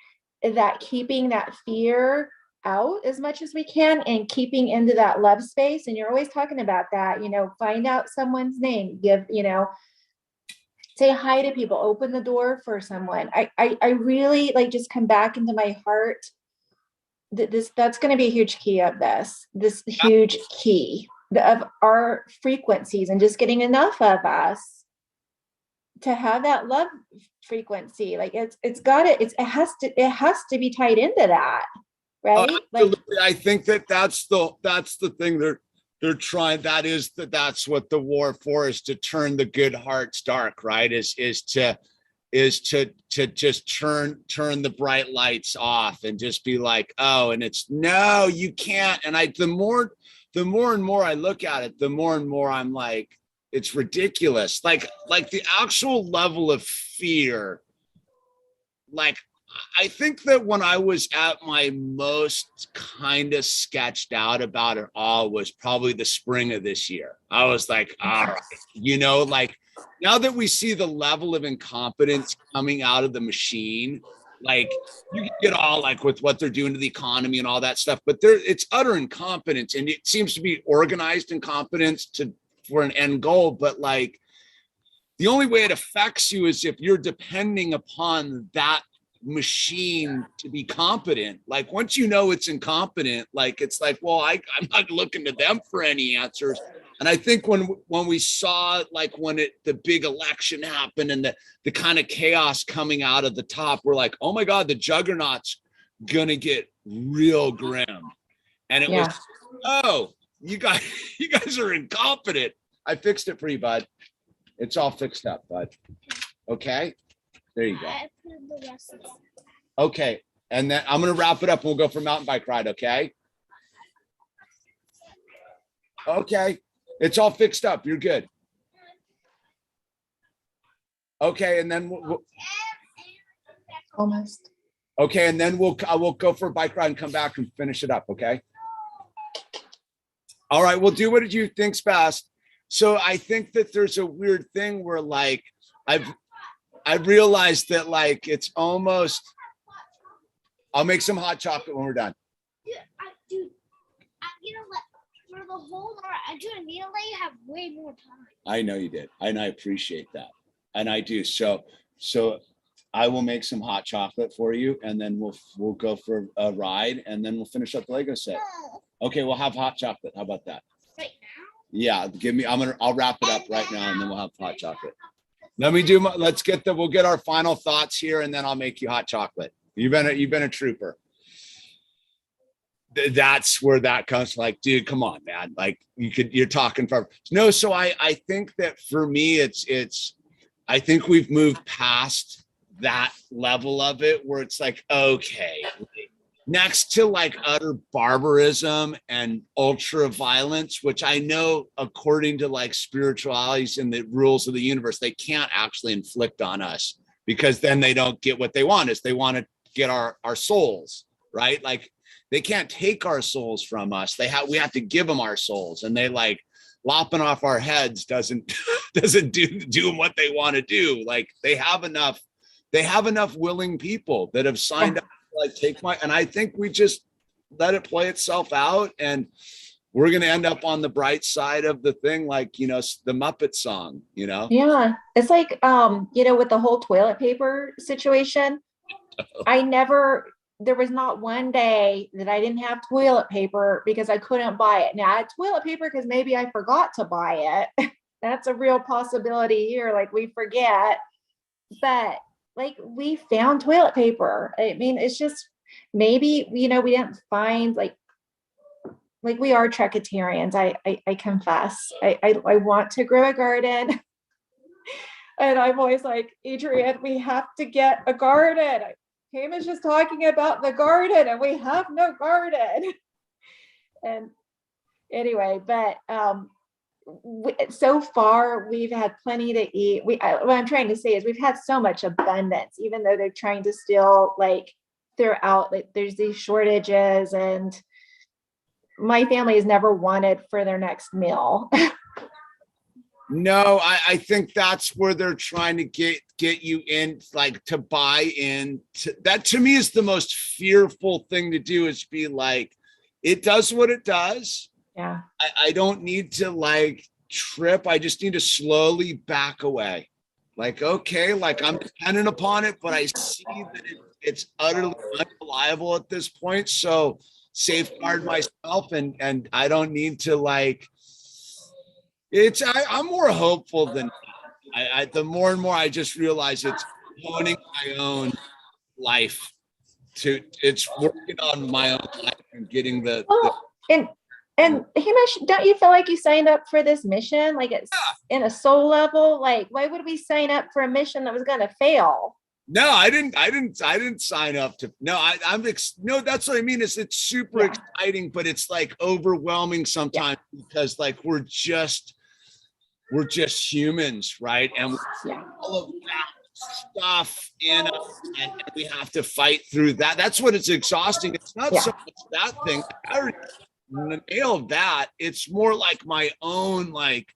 Speaker 2: that keeping that fear out as much as we can and keeping into that love space. And you're always talking about that, find out someone's name, give, say hi to people, open the door for someone. I really like just come back into my heart. That's going to be a huge key of this huge key of our frequencies, and just getting enough of us to have that love frequency. Like it has to be tied into that. Right.
Speaker 1: Absolutely. I think that's the thing they're trying. That's what the war for is, to turn the good hearts dark, right? Is to just turn the bright lights off and just be like, oh, and it's no, you can't. And the more and more I look at it, the more and more I'm like, it's ridiculous. Like the actual level of fear. Like, I think that when I was at my most kind of sketched out about it all was probably the spring of this year. I was like, all right, like now that we see the level of incompetence coming out of the machine, like you can get all like with what they're doing to the economy and all that stuff, but it's utter incompetence, and it seems to be organized incompetence for an end goal. But like the only way it affects you is if you're depending upon that machine to be competent. Like once you know it's incompetent, like it's like, well, I'm not looking to them for any answers. And I think when we saw, like when the big election happened and the kind of chaos coming out of the top, we're like, oh my God, the juggernaut's gonna get real grim. And it was, oh, you guys are incompetent. I fixed it for you, bud. It's all fixed up, bud. Okay. There you go. Okay. And then I'm going to wrap it up. We'll go for mountain bike ride. Okay. Okay. It's all fixed up. You're good. Okay. And then we'll
Speaker 2: almost.
Speaker 1: Okay. And then we'll go for a bike ride and come back and finish it up. Okay. All right. We'll do what you think's best. So I think that there's a weird thing where like, I've realized that like it's almost. I'll make some hot chocolate when we're done.
Speaker 3: Dude, for the whole hour, I didn't let you have way more time.
Speaker 1: I know you did, and I appreciate that, and I do. So I will make some hot chocolate for you, and then we'll go for a ride, and then we'll finish up the Lego set. Okay, we'll have hot chocolate. How about that?
Speaker 3: Right now?
Speaker 1: Yeah, I'll wrap it up right now, and then we'll have hot chocolate. We'll get our final thoughts here, and then I'll make you hot chocolate. You've been a trooper. That's where that comes. Like, dude, come on, man. Like you're talking forever. No, so I think that for me, I think we've moved past that level of it where it's like, okay, next to like utter barbarism and ultra violence, which I know according to like spiritualities and the rules of the universe, they can't actually inflict on us, because then they don't get what they want. Is they want to get our souls, right? Like they can't take our souls from us. We have to give them our souls, and they like lopping off our heads doesn't do what they want to do. Like they have enough willing people that have signed up to like take and I think we just let it play itself out, and we're going to end up on the bright side of the thing. Like, the Muppet song,
Speaker 2: Yeah. It's like, with the whole toilet paper situation, there was not one day that I didn't have toilet paper because I couldn't buy it. Now I had toilet paper because maybe I forgot to buy it. That's a real possibility here. Like we forget, but like we found toilet paper. I mean, it's just maybe, we didn't find like we are Trekatarians. I confess, I want to grow a garden. And I'm always like, Adrienne, we have to get a garden. Hamish is talking about the garden and we have no garden. And anyway, but so far we've had plenty to eat. What I'm trying to say is we've had so much abundance, even though they're trying to still like throw out, like there's these shortages, and my family has never wanted for their next meal.
Speaker 1: No, I think that's where they're trying to get you in, like to buy in. That to me is the most fearful thing to do, is be like, it does what it does.
Speaker 2: Yeah.
Speaker 1: I don't need to like trip. I just need to slowly back away. Like, okay, like I'm dependent upon it, but I see that it's utterly unreliable at this point. So safeguard myself, and I don't need to like, I'm more hopeful than the more and more I just realize it's owning my own life. It's working on my own life and getting the
Speaker 2: Well, and Hamish, don't you feel like you signed up for this mission? Like it's in a soul level? Like, why would we sign up for a mission that was going to fail?
Speaker 1: No, I didn't sign up to. No, no. That's what I mean. It's super exciting, but it's like overwhelming sometimes because like we're just humans, right? And all of that stuff in us, and we have to fight through that. That's what it's exhausting. It's not so much that thing. I already nailed that. It's more like my own, like,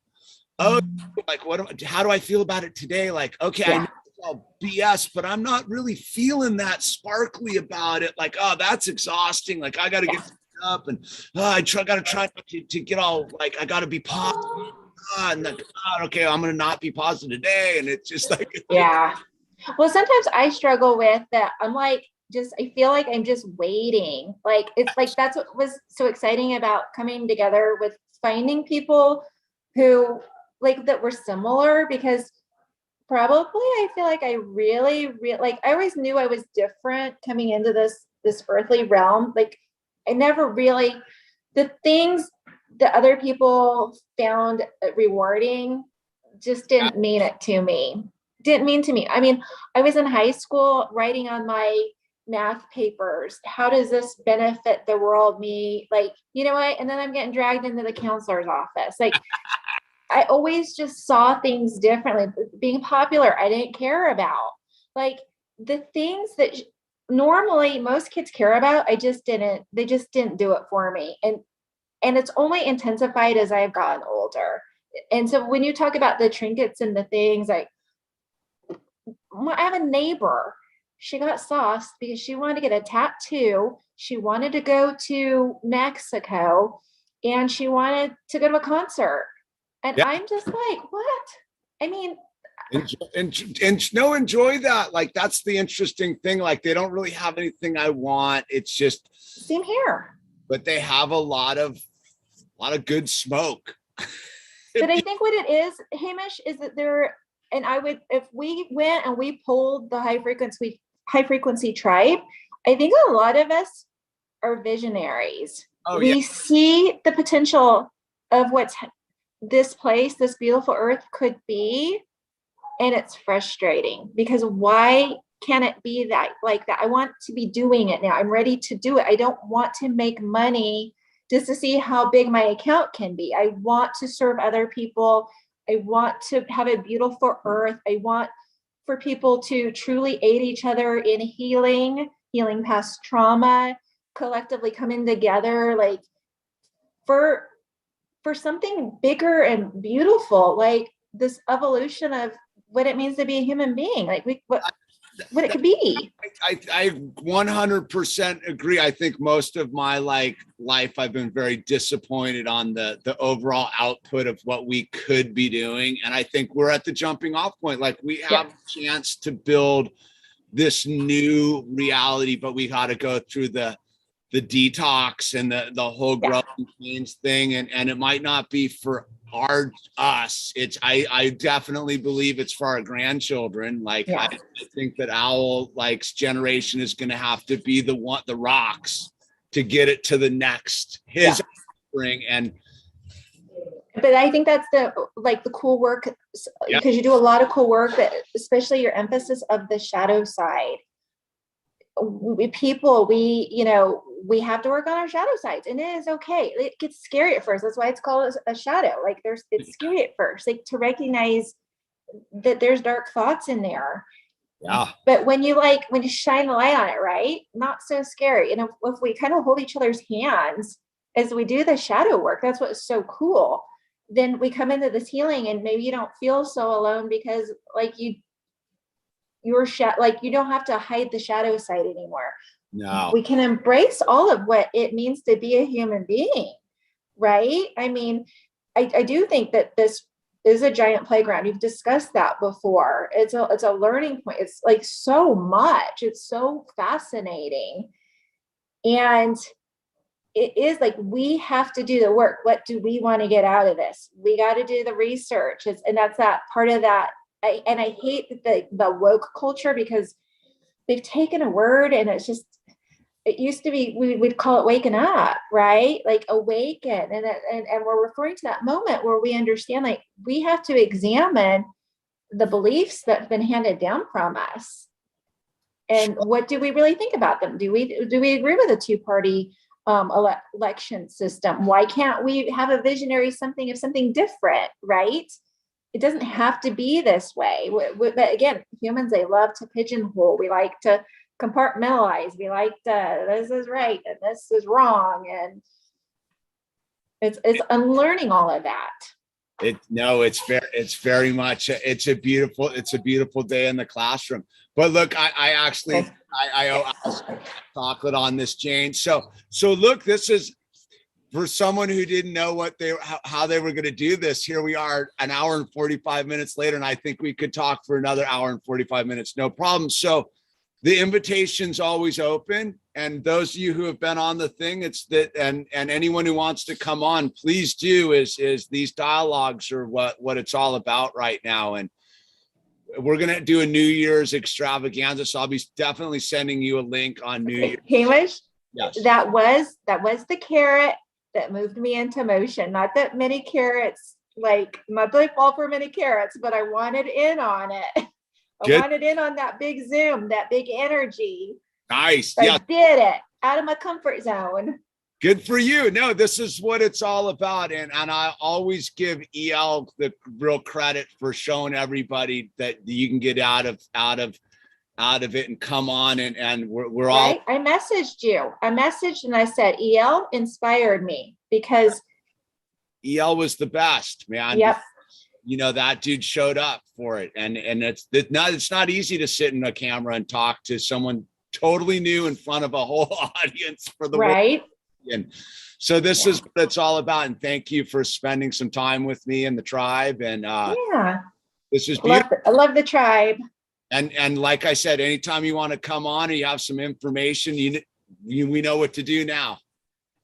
Speaker 1: oh, like how do I feel about it today? Like, okay, I know it's all BS, but I'm not really feeling that sparkly about it. Like, oh, that's exhausting. Like, I got to get up, and got to try to get all like, I got to be positive. And like, okay, I'm gonna not be positive today, and it's just like,
Speaker 2: well, sometimes I struggle with that. I'm like, I feel like I'm just waiting. Like, it's like, that's what was so exciting about coming together with finding people who like that were similar, because probably I feel like I really like, I always knew I was different coming into this earthly realm. Like, I never really, the things that other people found rewarding just didn't mean it to me. Didn't mean to me. I mean, I was in high school writing on my math papers, how does this benefit the world, me? Like, you know what? And then I'm getting dragged into the counselor's office. Like, I always just saw things differently. Being popular, I didn't care about. Like, the things that normally most kids care about, they just didn't do it for me. And it's only intensified as I've gotten older. And so when you talk about the trinkets and the things, like, I have a neighbor, she got sauced because she wanted to get a tattoo. She wanted to go to Mexico, and she wanted to go to a concert. And I'm just like, what? I mean,
Speaker 1: enjoy that. Like, that's the interesting thing. Like, they don't really have anything I want. It's just
Speaker 2: same here.
Speaker 1: But they have a lot of good smoke.
Speaker 2: But I think what it is, Hamish, is that if we went and we pulled the high frequency tribe, I think a lot of us are visionaries. We see the potential of what's this place, this beautiful earth could be. And it's frustrating because why can't it be that like that? I want to be doing it now. I'm ready to do it. I don't want to make money just to see how big my account can be. I want to serve other people. I want to have a beautiful earth. I want for people to truly aid each other in healing past trauma, collectively coming together, like for something bigger and beautiful, like this evolution of what it means to be a human being, like what it could be.
Speaker 1: I 100% agree. I think most of my life, I've been very disappointed on the overall output of what we could be doing. And I think we're at the jumping off point. Like, we have a chance to build this new reality, but we got to go through the detox and the whole growing pains thing. And it might not be for us. I definitely believe it's for our grandchildren. Like, I think that Owl generation is going to have to be the rocks to get it to the next spring.
Speaker 2: But I think that's the cool work, because you do a lot of cool work, that especially your emphasis of the shadow side. We have to work on our shadow sides, and it is okay. It gets scary at first. That's why it's called a shadow. Like, it's scary at first, like, to recognize that there's dark thoughts in there.
Speaker 1: Yeah.
Speaker 2: But when you shine the light on it, right? Not so scary. And if we kind of hold each other's hands as we do the shadow work, that's what's so cool. then we come into this healing and maybe you don't feel so alone because like like you don't have to hide the shadow side anymore.
Speaker 1: No.
Speaker 2: We can embrace all of what it means to be a human being, right? I mean, I do think that this is a giant playground. You've discussed that before. It's a learning point. It's like so much. It's so fascinating. And it is like, we have to do the work. What do we want to get out of this? We got to do the research. And that's that part of that. I hate the woke culture because they've taken a word and it's just, it used to be, we'd call it waking up, right? Like awaken. And we're referring to that moment where we understand, like, we have to examine the beliefs that have been handed down from us. And what do we really think about them? Do we agree with a two-party election system? Why can't we have a visionary something different, right? It doesn't have to be this way. But again, humans, they love to pigeonhole. We like to compartmentalize. We like to, this is right and this is wrong. And it's unlearning all of that.
Speaker 1: It's very much, it's a beautiful day in the classroom. But look, I owe chocolate on this, Jane. So look, this is for someone who didn't know how they were going to do this. Here we are an hour and 45 minutes later, and I think we could talk for another hour and 45 minutes. No problem. So the invitation's always open. And those of you who have been on the thing, it's that, and anyone who wants to come on, please do, is these dialogues are what it's all about right now. And we're going to do a New Year's extravaganza. So I'll be definitely sending you a link on New Year's.
Speaker 2: Hamish,
Speaker 1: yes.
Speaker 2: That was the carrot that moved me into motion. Not that many carrots, like not that I fall for many carrots, but I wanted in on it. I wanted in on that big Zoom, that big energy.
Speaker 1: Nice.
Speaker 2: I did it out of my comfort zone.
Speaker 1: Good for you. No, this is what it's all about. And I always give EL the real credit for showing everybody that you can get out of it and come on and we're all
Speaker 2: right. I messaged you. I messaged and I said, EL inspired me because
Speaker 1: EL was the best, man.
Speaker 2: Yep.
Speaker 1: You know, that dude showed up for it. And it's not easy to sit in a camera and talk to someone totally new in front of a whole audience for the
Speaker 2: right.
Speaker 1: world. And so this is what it's all about. And thank you for spending some time with me and the tribe. And this is beautiful.
Speaker 2: I love the tribe.
Speaker 1: And like I said, anytime you want to come on or you have some information, we know what to do now.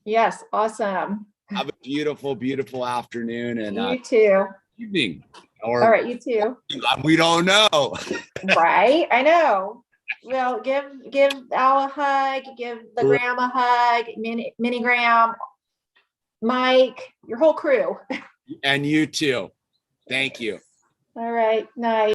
Speaker 2: Yes. Awesome.
Speaker 1: Have a beautiful, beautiful afternoon. And
Speaker 2: you too.
Speaker 1: Evening.
Speaker 2: All right. You too.
Speaker 1: We don't know.
Speaker 2: Right. I know. Well, give Al a hug, give the Graham a hug, Mini Graham, Mike, your whole crew.
Speaker 1: And you too. Thank you.
Speaker 2: All right. Nice.